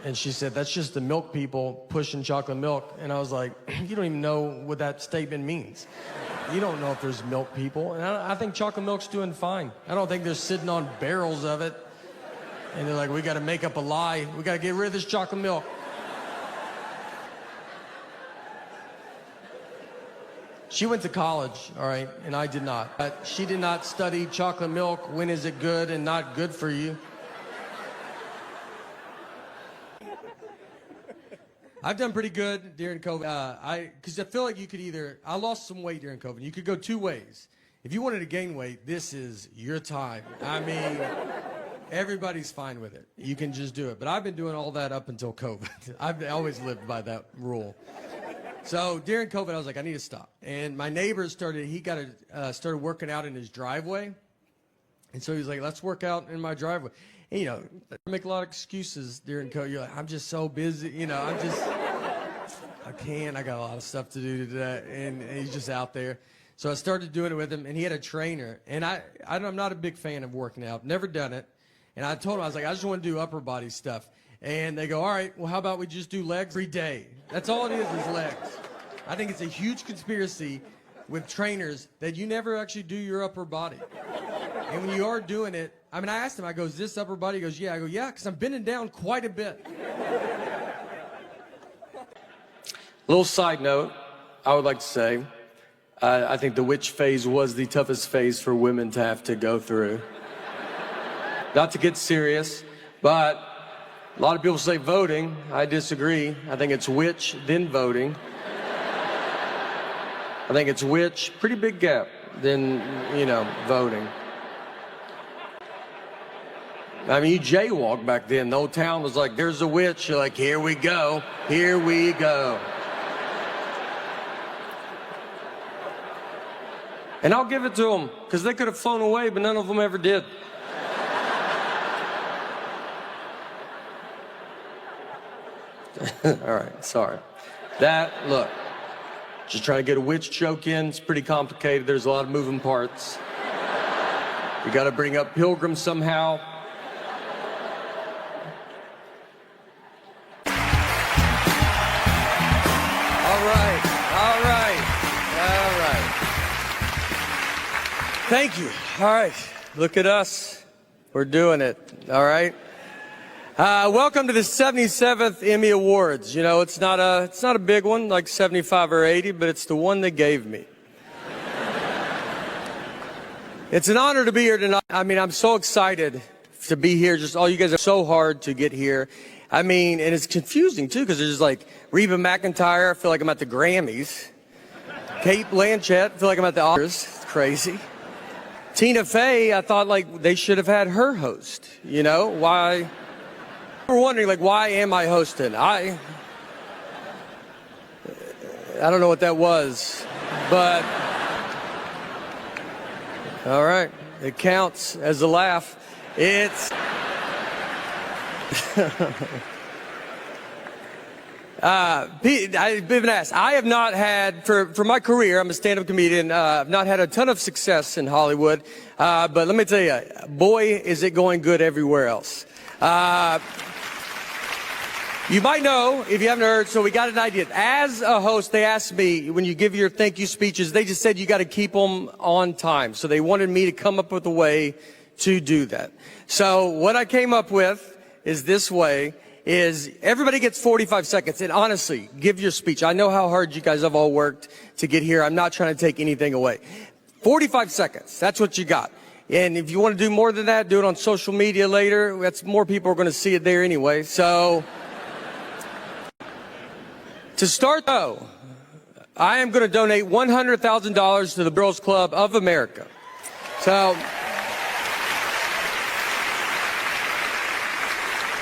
And she said, that's just the milk people pushing chocolate milk. And I was like, you don't even know what that statement means. You don't know if there's milk people. And I think chocolate milk's doing fine. I don't think they're sitting on barrels of it. And they're like, we got to make up a lie. We got to get rid of this chocolate milk. She went to college, all right, and I did not. She did not study chocolate milk. When is it good and not good for you? I've done pretty good during COVID. Because I feel like you could I lost some weight during COVID. You could go two ways. If you wanted to gain weight, this is your time. I mean, everybody's fine with it. You can just do it. But I've been doing all that up until COVID. I've always lived by that rule. So during COVID, I was like, I need to stop. And my neighbor started working out in his driveway. And so he was like, let's work out in my driveway. And, you know, I make a lot of excuses during COVID. You're like, I'm just so busy. You know, I got a lot of stuff to do today. And he's just out there. So I started doing it with him, and he had a trainer. And I'm not a big fan of working out. Never done it. And I told him, I was like, I just want to do upper body stuff. And they go, all right, well, how about we just do legs every day? That's all it is legs. I think it's a huge conspiracy with trainers that you never actually do your upper body. And when you are doing it, I mean, I asked him, I go, is this upper body? He goes, yeah. I go, yeah, because I'm bending down quite a bit. Little side note, I would like to say, I think the witch phase was the toughest phase for women to have to go through. Not to get serious, but a lot of people say voting. I disagree. I think it's witch, then voting. I think it's witch, pretty big gap, then, you know, voting. I mean, you jaywalk back then. The whole town was like, there's a witch. You're like, here we go. Here we go. And I'll give it to them, because they could have flown away, but none of them ever did. All right, sorry. Look, just trying to get a witch joke in. It's pretty complicated. There's a lot of moving parts. You got to bring up Pilgrim somehow. All right. Thank you. All right, look at us. We're doing it, all right? Welcome to the 77th Emmy Awards. You know, it's not a big one, like 75 or 80, but it's the one they gave me. It's an honor to be here tonight. I mean, I'm so excited to be here. Just all you guys are so hard to get here. I mean, and it's confusing too, because there's like Reba McEntire. I feel like I'm at the Grammys. Kate Blanchett. I feel like I'm at the Oscars. It's crazy. Tina Fey. I thought like they should have had her host. You know why? We're wondering, like, why am I hosting? I don't know what that was, but all right, it counts as a laugh. It's I've been asked. I have not had, for my career, I'm a stand-up comedian, I've not had a ton of success in Hollywood, but let me tell you, boy, is it going good everywhere else. You might know, if you haven't heard, so we got an idea. As a host, they asked me, when you give your thank you speeches, they just said you got to keep them on time. So they wanted me to come up with a way to do that. So what I came up with is this way, is everybody gets 45 seconds. And honestly, give your speech. I know how hard you guys have all worked to get here. I'm not trying to take anything away. 45 seconds, that's what you got. And if you want to do more than that, do it on social media later. That's more people are going to see it there anyway. So to start, though, I am going to donate $100,000 to the Girls Club of America. So,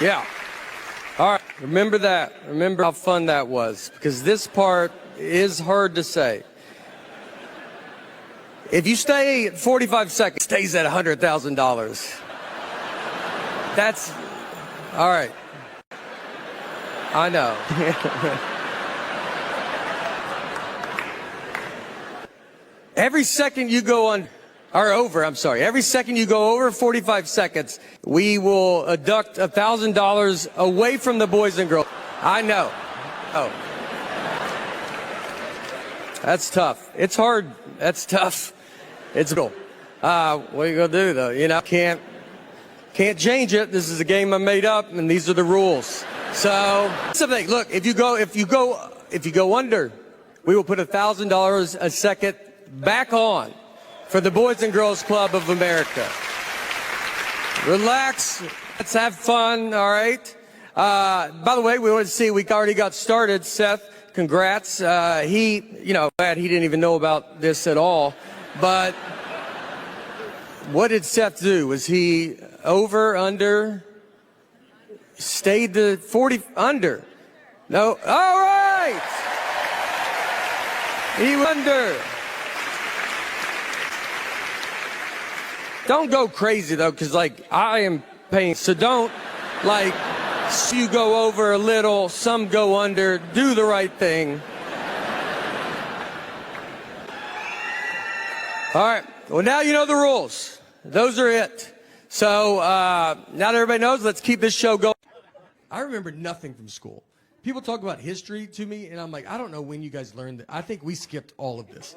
yeah. All right. Remember that. Remember how fun that was, because this part is hard to say. If you stay at 45 seconds, it stays at $100,000. That's all right. I know. Every second you go on, or over, I'm sorry. Every second you go over 45 seconds, we will deduct $1,000 away from the boys and girls. I know. Oh. That's tough. It's hard. That's tough. It's cool. What are you gonna do though? You know, can't change it. This is a game I made up, and these are the rules. So, something. Look, if you go under, we will put $1,000 a second back on for the Boys and Girls Club of America. Relax. Let's have fun, all right? By the way, we wanted to see, we already got started. Seth, congrats. Glad he didn't even know about this at all. But what did Seth do? Was he over, under? Stayed the 40, under? No? All right! He under. Don't go crazy, though, because, I am paying. So don't, you go over a little, some go under. Do the right thing. All right. Well, now you know the rules. Those are it. So now that everybody knows, let's keep this show going. I remember nothing from school. People talk about history to me, and I'm like, I don't know when you guys learned that. I think we skipped all of this.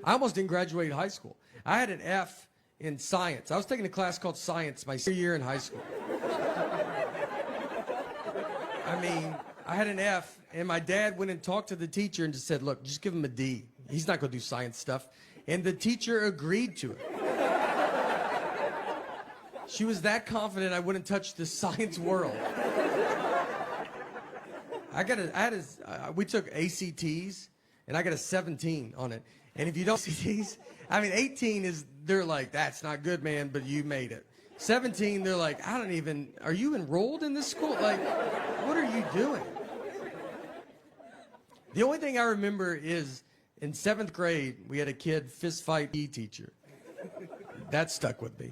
I almost didn't graduate high school. I had an F in science. I was taking a class called science my senior year in high school. I mean, I had an F, and my dad went and talked to the teacher and just said, look, just give him a D. He's not going to do science stuff. And the teacher agreed to it. She was that confident I wouldn't touch the science world. We took ACTs, and I got a 17 on it. And if you don't see these, 18 is, they're like, that's not good, man, but you made it. 17, they're like, are you enrolled in this school? Like, what are you doing? The only thing I remember is in 7th grade, we had a kid fist fight PE teacher. That stuck with me.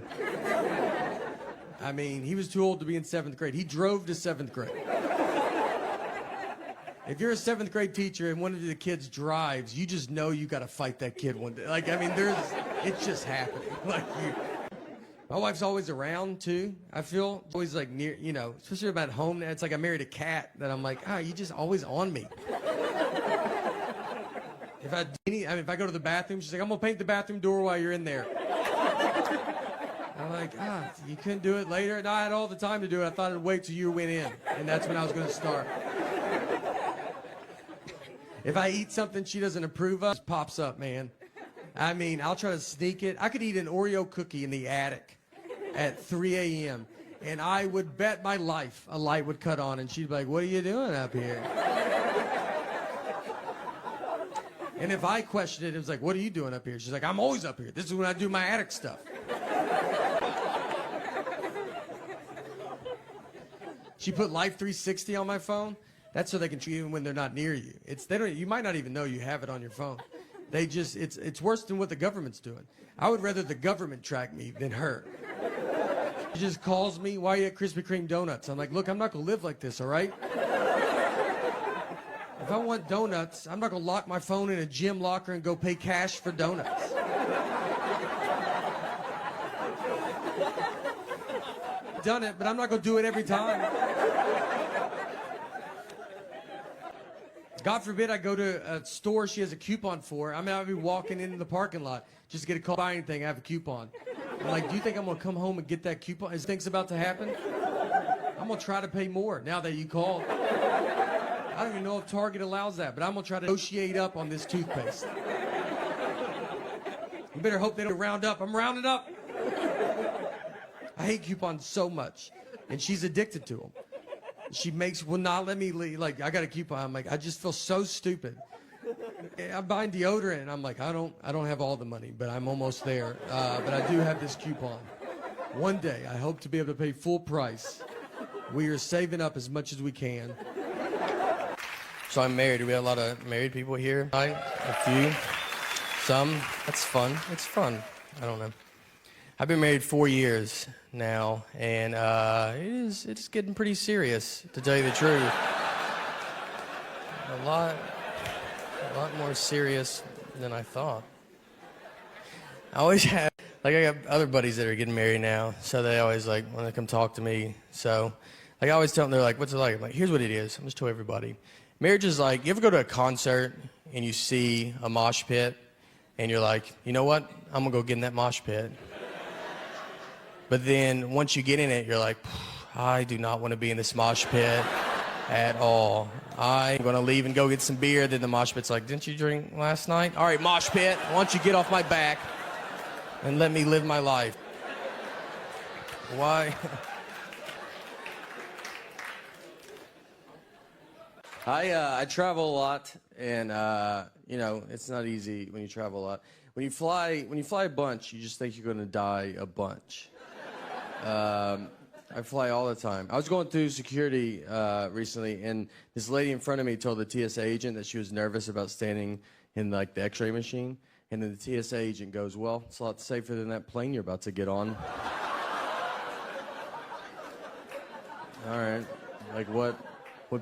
He was too old to be in 7th grade. He drove to 7th grade. If you're a 7th grade teacher and one of the kids drives, you just know you got to fight that kid one day. It's just happening. My wife's always around too. I feel always near, especially about home. It's like I married a cat that I'm like, you just always on me. If I go to the bathroom, she's like, I'm gonna paint the bathroom door while you're in there. I'm like, you couldn't do it later? No, I had all the time to do it. I thought I'd wait till you went in, and that's when I was gonna start. If I eat something she doesn't approve of, it pops up, man. I'll try to sneak it. I could eat an Oreo cookie in the attic at 3 a.m., and I would bet my life a light would cut on, and she'd be like, what are you doing up here? And if I questioned it, it was like, what are you doing up here? She's like, I'm always up here. This is when I do my attic stuff. She put Life 360 on my phone. That's so they can treat you when they're not near you. You might not even know you have it on your phone. It's worse than what the government's doing. I would rather the government track me than her. She just calls me, why are you at Krispy Kreme donuts? I'm like, look, I'm not gonna live like this, all right? If I want donuts, I'm not gonna lock my phone in a gym locker and go pay cash for donuts. Done it, but I'm not gonna do it every time. God forbid I go to a store she has a coupon for. I'll be walking into the parking lot just to get a call, buy anything, I have a coupon. I'm like, do you think I'm gonna come home and get that coupon? Is things about to happen? I'm gonna try to pay more now that you called. I don't even know if Target allows that, but I'm gonna try to negotiate up on this toothpaste. You better hope they don't round up. I'm rounding up. I hate coupons so much, and she's addicted to them. She will not let me leave. Like, I got a coupon. I'm like, I just feel so stupid. I'm buying deodorant, and I'm like, I don't have all the money, but I'm almost there. But I do have this coupon. One day, I hope to be able to pay full price. We are saving up as much as we can. So I'm married. We have a lot of married people here. A few. Some. That's fun. It's fun. I don't know. I've been married 4 years now, and it's getting pretty serious, to tell you the truth. A lot more serious than I thought. I always have, I got other buddies that are getting married now, so they always want to come talk to me. So, I always tell them, they're like, what's it like? I'm like, here's what it is. I'm just telling everybody. Marriage is like, you ever go to a concert and you see a mosh pit, and you're like, you know what? I'm gonna go get in that mosh pit. But then once you get in it, you're like, I do not want to be in this mosh pit. at all. I'm gonna leave and go get some beer. Then the mosh pit's like, didn't you drink last night? All right, mosh pit, why don't you get off my back and let me live my life? Why? I travel a lot, and you know, it's not easy when you travel a lot. When you fly a bunch, you just think you're gonna die a bunch. I fly all the time. I was going through security recently, and this lady in front of me told the TSA agent that she was nervous about standing in like the X-ray machine, and then the TSA agent goes, "Well, it's a lot safer than that plane you're about to get on." All right, like what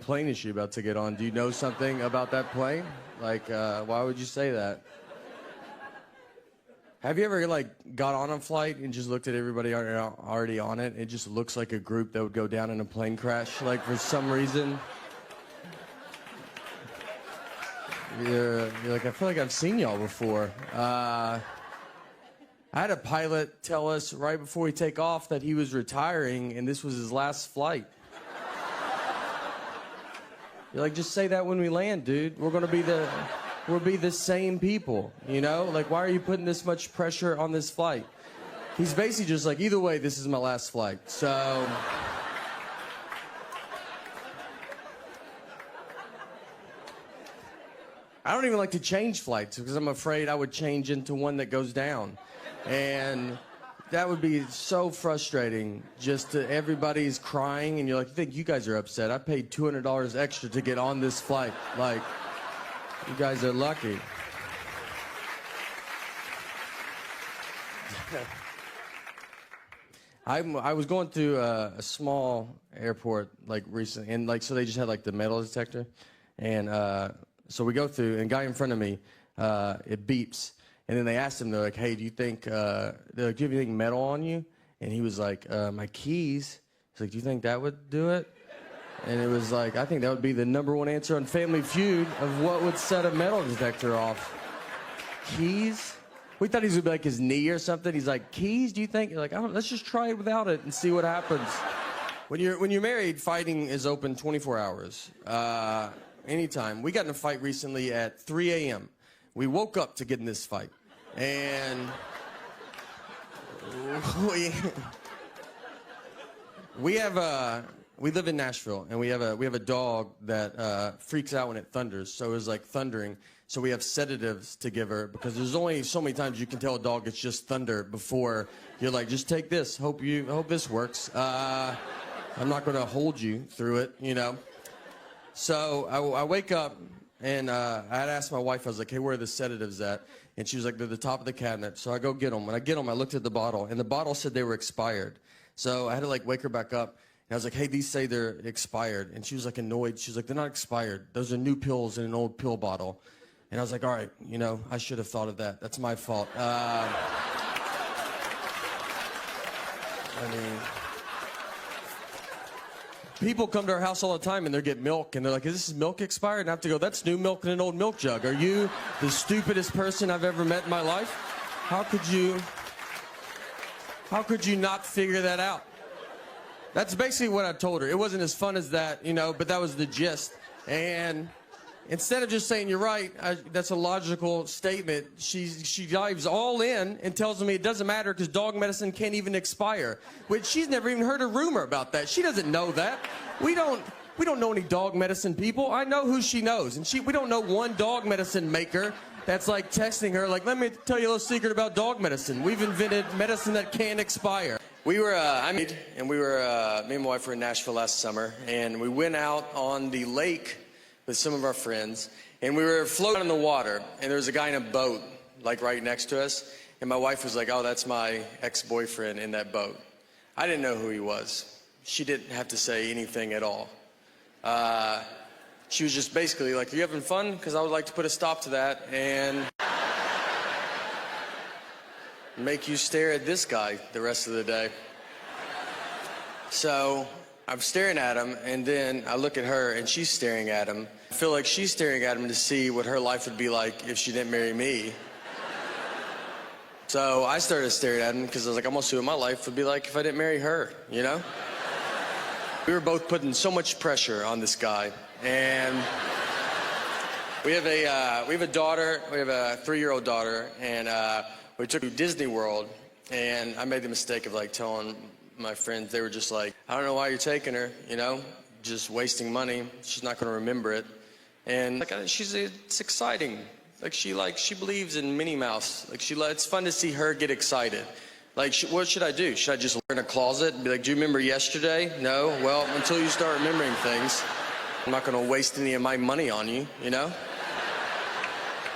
plane is she about to get on? Do you know something about that plane? Like, why would you say that? Have you ever like got on a flight and just looked at everybody already on it? It just looks like a group that would go down in a plane crash, like for some reason. You're like, I feel like I've seen y'all before. I had a pilot tell us right before we take off that he was retiring and this was his last flight. You're like, just say that when we land, dude. We'll be the same people, you know? Like, why are you putting this much pressure on this flight? He's basically just like, either way, this is my last flight. So I don't even like to change flights because I'm afraid I would change into one that goes down. And that would be so frustrating. Just to, everybody's crying and you're like, I think you guys are upset. I paid $200 extra to get on this flight. Like, you guys are lucky. I was going through a small airport like recently, and like so they just had like the metal detector, and so we go through, and a guy in front of me, it beeps, and then they asked him, they're like, hey, do you think, they're like, do you have anything metal on you? And he was like, my keys. He's like, do you think that would do it? And it was like, I think that would be the #1 answer on Family Feud of what would set a metal detector off. Keys? We thought he was gonna be like his knee or something. He's like, keys, do you think? You're like, I don't, let's just try it without it and see what happens. When you're married, fighting is open 24 hours. Anytime. We got in a fight recently at 3 a.m. We woke up to get in this fight. And we live in Nashville, and we have a dog that freaks out when it thunders. So it was like thundering. So we have sedatives to give her because there's only so many times you can tell a dog it's just thunder before you're like, just take this. Hope this works. I'm not going to hold you through it, you know. So I wake up, and I had asked my wife. I was like, hey, where are the sedatives at? And she was like, they're at the top of the cabinet. So I go get them. When I get them, I looked at the bottle, and the bottle said they were expired. So I had to like wake her back up. And I was like, hey, these say they're expired. And she was like annoyed. She was like, they're not expired. Those are new pills in an old pill bottle. And I was like, all right, you know, I should have thought of that. That's my fault. I mean, people come to our house all the time and they get milk. And they're like, is this milk expired? And I have to go, that's new milk in an old milk jug. Are you the stupidest person I've ever met in my life? How could you not figure that out? That's basically what I told her. It wasn't as fun as that, you know, but that was the gist. And instead of just saying, you're right, that's a logical statement, she dives all in and tells me it doesn't matter because dog medicine can't even expire. Which she's never even heard a rumor about that. She doesn't know that. We don't know any dog medicine people. I know who she knows. And we don't know one dog medicine maker that's like texting her, like, let me tell you a little secret about dog medicine. We've invented medicine that can't expire. We were, me and my wife were in Nashville last summer, and we went out on the lake with some of our friends, and we were floating in the water, and there was a guy in a boat, like right next to us, and my wife was like, oh, that's my ex-boyfriend in that boat. I didn't know who he was. She didn't have to say anything at all. She was just basically like, are you having fun? Because I would like to put a stop to that and make you stare at this guy the rest of the day. So I'm staring at him, and then I look at her, and she's staring at him. I feel like she's staring at him to see what her life would be like if she didn't marry me. So I started staring at him because I was like, I'm gonna see what my life would be like if I didn't marry her, you know? We were both putting so much pressure on this guy, and we have a daughter. We have a 3-year-old daughter, and we took her to Disney World, and I made the mistake of like telling my friends. They were just like, I don't know why you're taking her, you know, just wasting money. She's not going to remember it. And like, it's exciting. Like she believes in Minnie Mouse. Like it's fun to see her get excited. Like, what should I do? Should I just learn a closet and be like, do you remember yesterday? No? Well, until you start remembering things, I'm not going to waste any of my money on you, you know?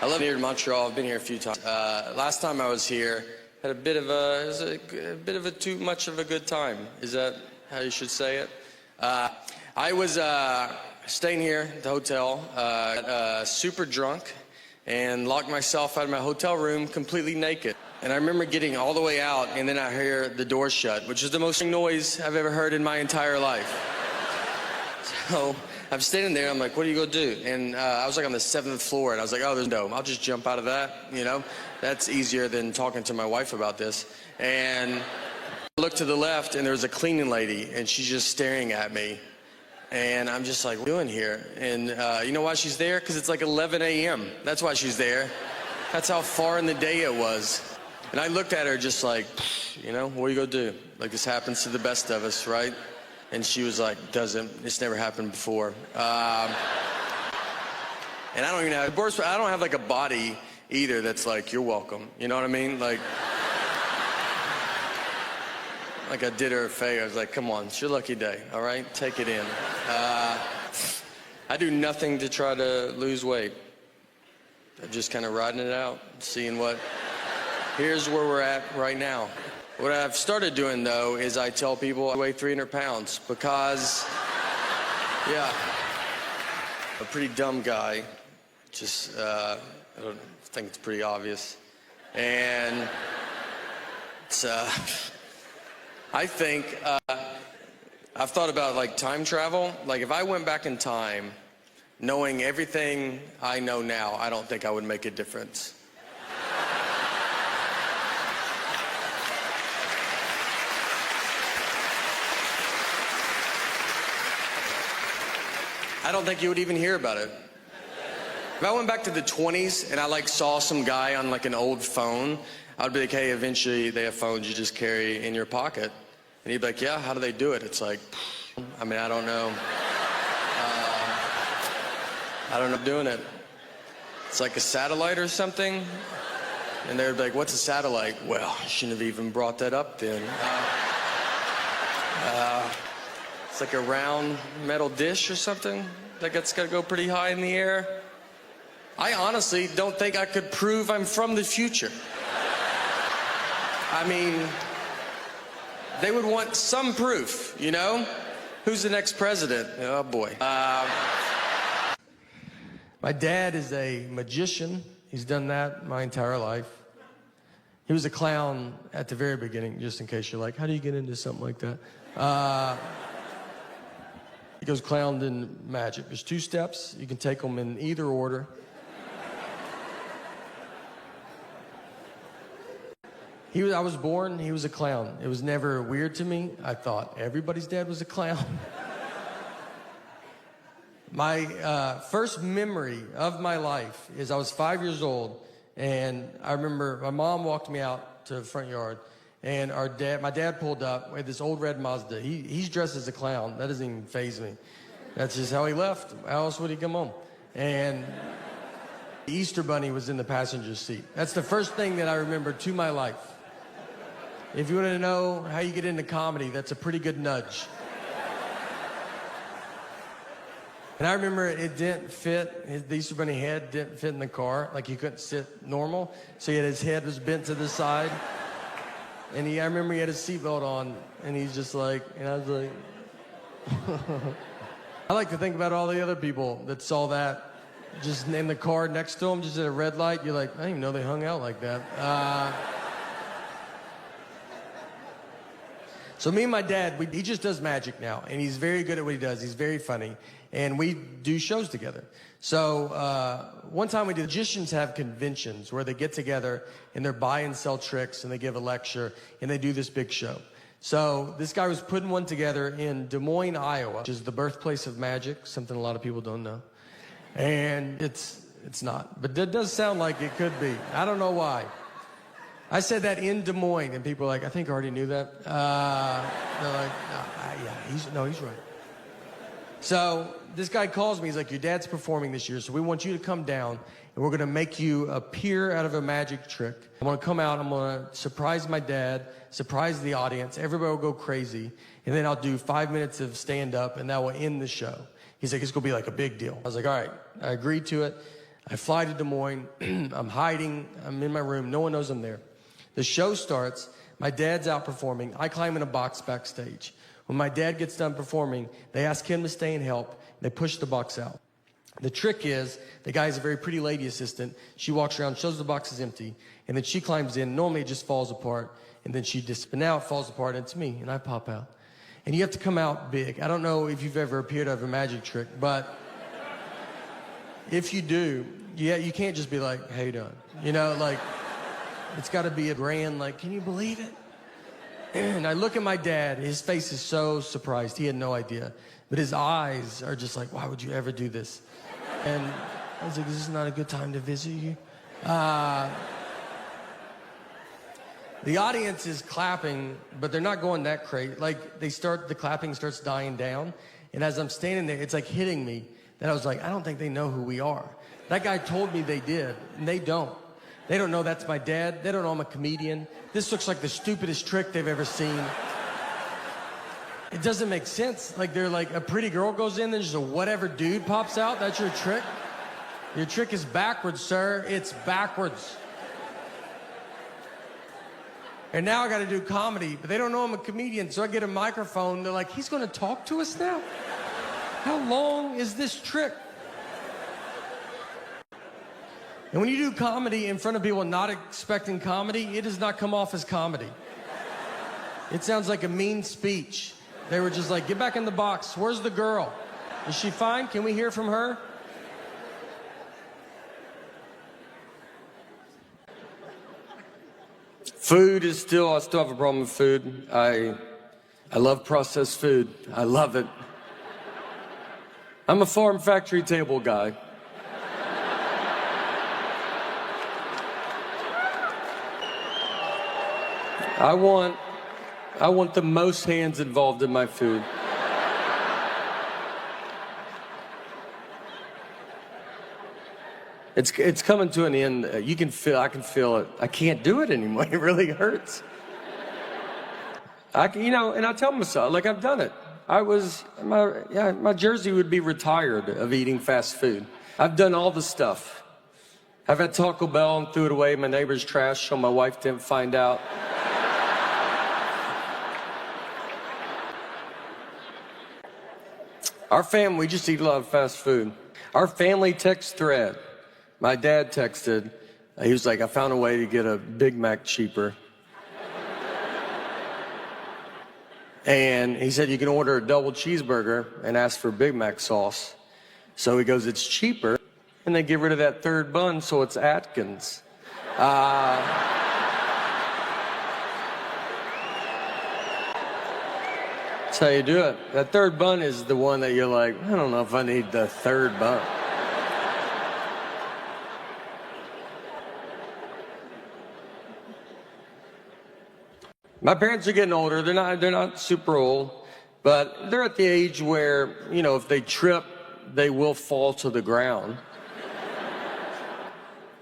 I love being here in Montreal. I've been here a few times. Last time I was here, had a bit of a too much of a good time. Is that how you should say it? I was staying here at the hotel, super drunk, and locked myself out of my hotel room completely naked. And I remember getting all the way out, and then I hear the door shut, which is the most noise I've ever heard in my entire life. So I'm standing there, I'm like, what are you gonna do? And I was like on the 7th floor, and I was like, oh, there's no, I'll just jump out of that, you know? That's easier than talking to my wife about this. And I looked to the left, and there was a cleaning lady, and she's just staring at me. And I'm just like, what are you doing here? And you know why she's there? Because it's like 11 a.m. That's why she's there. That's how far in the day it was. And I looked at her just like, you know, what are you gonna do? Like, this happens to the best of us, right? And she was like, it's never happened before. And I don't even have, I don't have like a body either that's like, you're welcome. You know what I mean? Like I did her a favor. I was like, come on, it's your lucky day, all right? Take it in. I do nothing to try to lose weight. I'm just kind of riding it out, seeing here's where we're at right now. What I've started doing, though, is I tell people I weigh 300 pounds because, yeah, a pretty dumb guy. Just, I don't think it's pretty obvious. And it's, I think, I've thought about, like, time travel. Like, if I went back in time, knowing everything I know now, I don't think I would make a difference. I don't think you would even hear about it. If I went back to the 20s and I like saw some guy on like an old phone, I'd be like, hey, eventually they have phones you just carry in your pocket. And he'd be like, yeah, how do they do it? It's like, I mean, I don't know. I don't know doing it. It's like a satellite or something. And they'd be like, what's a satellite? Well, I shouldn't have even brought that up then. It's like a round metal dish or something that's got to go pretty high in the air. I honestly don't think I could prove I'm from the future. I mean, they would want some proof, you know? Who's the next president? Oh, boy. My dad is a magician. He's done that my entire life. He was a clown at the very beginning, just in case you're like, how do you get into something like that? He goes clown and magic. There's 2 steps. You can take them in either order. I was born, he was a clown. It was never weird to me. I thought everybody's dad was a clown. My first memory of my life is I was 5 years old, and I remember my mom walked me out to the front yard, and my dad pulled up with this old red Mazda. He's dressed as a clown. That doesn't even faze me. That's just how he left. How else would he come home? And the Easter Bunny was in the passenger seat. That's the first thing that I remember to my life. If you want to know how you get into comedy, that's a pretty good nudge. And I remember it didn't fit, the Easter Bunny head didn't fit in the car. Like, he couldn't sit normal. So his head was bent to the side. And I remember he had his seatbelt on, and he's just like, and I was like, I like to think about all the other people that saw that just in the car next to him, just at a red light. You're like, I didn't even know they hung out like that. So me and my dad, he just does magic now, and he's very good at what he does. He's very funny, and we do shows together. So one time magicians have conventions where they get together and they buy and sell tricks, and they give a lecture, and they do this big show. So this guy was putting one together in Des Moines, Iowa, which is the birthplace of magic, something a lot of people don't know. And it's not, but it does sound like it could be. I don't know why. I said that in Des Moines, and people are like, I think I already knew that. They're like, no, he's right. So this guy calls me. He's like, your dad's performing this year, so we want you to come down, and we're going to make you appear out of a magic trick. I'm going to come out. I'm going to surprise my dad, surprise the audience. Everybody will go crazy, and then I'll do 5 minutes of stand-up, and that will end the show. He's like, it's going to be like a big deal. I was like, all right. I agreed to it. I fly to Des Moines. I'm hiding. I'm in my room. No one knows I'm there. The show starts. My dad's out performing. I climb in a box backstage. When my dad gets done performing, they ask him to stay and help. They push the box out. The trick is, the guy is a very pretty lady assistant. She walks around, shows the box is empty, and then she climbs in. Normally it just falls apart, and then but now it falls apart, and it's me, and I pop out. And you have to come out big. I don't know if you've ever appeared out of a magic trick, but if you do, you can't just be like, how you doing? You know, like, it's got to be a grand, like, can you believe it? And I look at my dad. His face is so surprised. He had no idea. But his eyes are just like, why would you ever do this? And I was like, this is not a good time to visit you. The audience is clapping, but they're not going that crazy. Like, the clapping starts dying down. And as I'm standing there, it's like hitting me. That I was like, I don't think they know who we are. That guy told me they did, and they don't. They don't know that's my dad. They don't know I'm a comedian. This looks like the stupidest trick they've ever seen. It doesn't make sense. Like, they're like, a pretty girl goes in, then just a whatever dude pops out. That's your trick? Your trick is backwards, sir. It's backwards. And now I got to do comedy, but they don't know I'm a comedian, so I get a microphone. They're like, he's going to talk to us now? How long is this trick? And when you do comedy in front of people not expecting comedy, it does not come off as comedy. It sounds like a mean speech. They were just like, get back in the box. Where's the girl? Is she fine? Can we hear from her? Food is I still have a problem with food. I love processed food. I love it. I'm a farm factory table guy. I want the most hands involved in my food. It's coming to an end. I can feel it. I can't do it anymore. It really hurts. And I tell myself, like, I've done it. My jersey would be retired of eating fast food. I've done all the stuff. I've had Taco Bell and threw it away in my neighbor's trash so my wife didn't find out. Our family, we just eat a lot of fast food. Our family text thread, my dad texted, he was like, I found a way to get a Big Mac cheaper. And he said, you can order a double cheeseburger and ask for Big Mac sauce. So he goes, it's cheaper. And they get rid of that third bun, so it's Atkins. That's how you do it. That third bun is the one that you're like, I don't know if I need the third bun. My parents are getting older. They're not super old, but they're at the age where, if they trip, they will fall to the ground.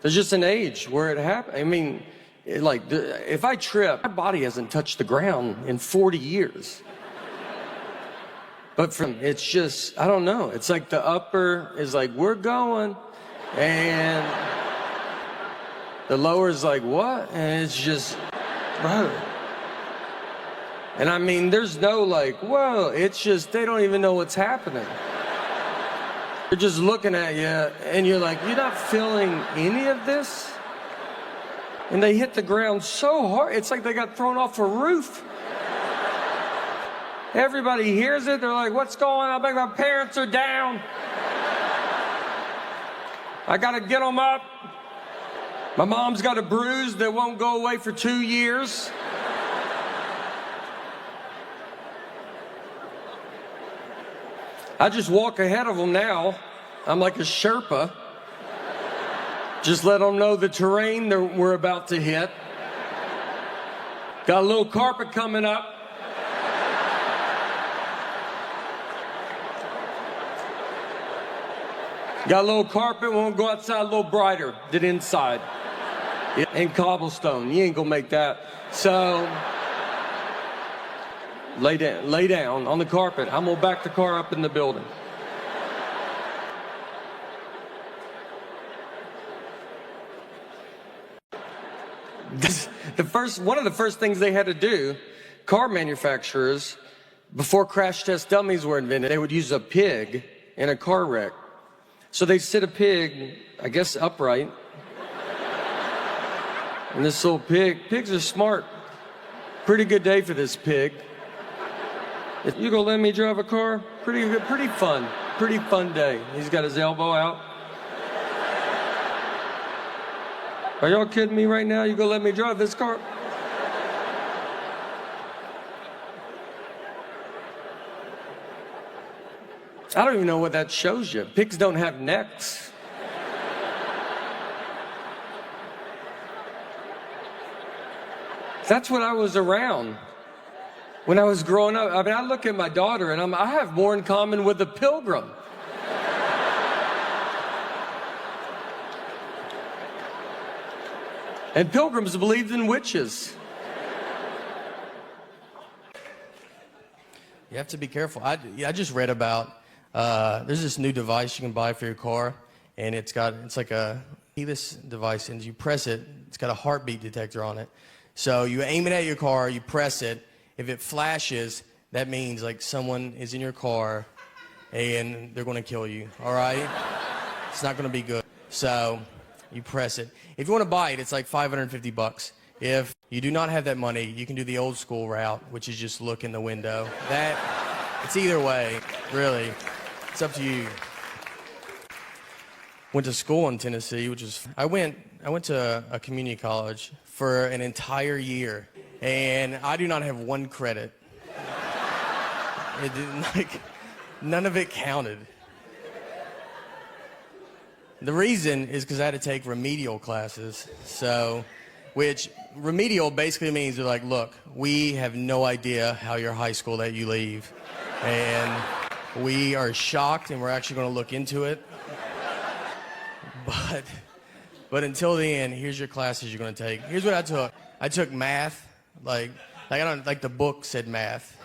There's just an age where it happens. I mean, if I trip, my body hasn't touched the ground in 40 years. But it's just, I don't know. It's like the upper is like, we're going. And the lower is like, what? And it's just, bro. And I mean, there's no like, whoa. It's just, they don't even know what's happening. They're just looking at you, and you're like, you're not feeling any of this? And they hit the ground so hard, it's like they got thrown off a roof. Everybody hears it, they're like, what's going on? My parents are down. I gotta get them up. My mom's got a bruise that won't go away for 2 years. I just walk ahead of them now. I'm like a Sherpa. Just let them know the terrain we're about to hit. Got a little carpet coming up. Got a little carpet, won't go outside a little brighter than inside. And cobblestone, you ain't gonna make that. So, lay down on the carpet. I'm gonna back the car up in the building. One of the first things they had to do, car manufacturers, before crash test dummies were invented, they would use a pig in a car wreck. So they sit a pig, I guess upright, and this little pigs are smart. Pretty good day for this pig. You gonna let me drive a car? Pretty fun day. He's got his elbow out. Are y'all kidding me right now? You gonna let me drive this car? I don't even know what that shows you. Pigs don't have necks. That's what I was around when I was growing up. I mean, I look at my daughter and I have more in common with a pilgrim. And pilgrims believed in witches. You have to be careful. I just read about, there's this new device you can buy for your car, and it's like a keyless device, and you press it, it's got a heartbeat detector on it. So you aim it at your car, you press it. If it flashes, that means like someone is in your car and they're going to kill you, all right? It's not going to be good. So you press it. If you want to buy it, it's like $550. If you do not have that money, you can do the old school route, which is just look in the window. It's either way, really. It's up to you. Went to school in Tennessee, I went to a community college for an entire year, and I do not have one credit. It didn't, none of it counted. The reason is because I had to take remedial classes, which remedial basically means they're like, look, we have no idea how your high school that you leave, and we are shocked, and we're actually going to look into it. But until the end, here's your classes you're going to take. Here's what I took. I took math, like the book said math.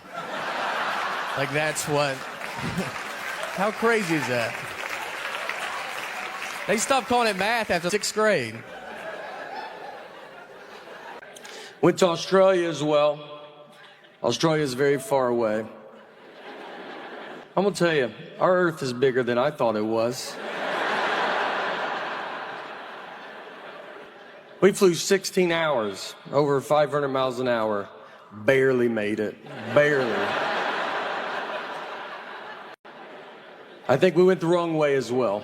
Like that's what. How crazy is that? They stopped calling it math after 6th grade. Went to Australia as well. Australia is very far away. I'm gonna tell you, our Earth is bigger than I thought it was. We flew 16 hours, over 500 miles an hour. Barely made it, barely. I think we went the wrong way as well.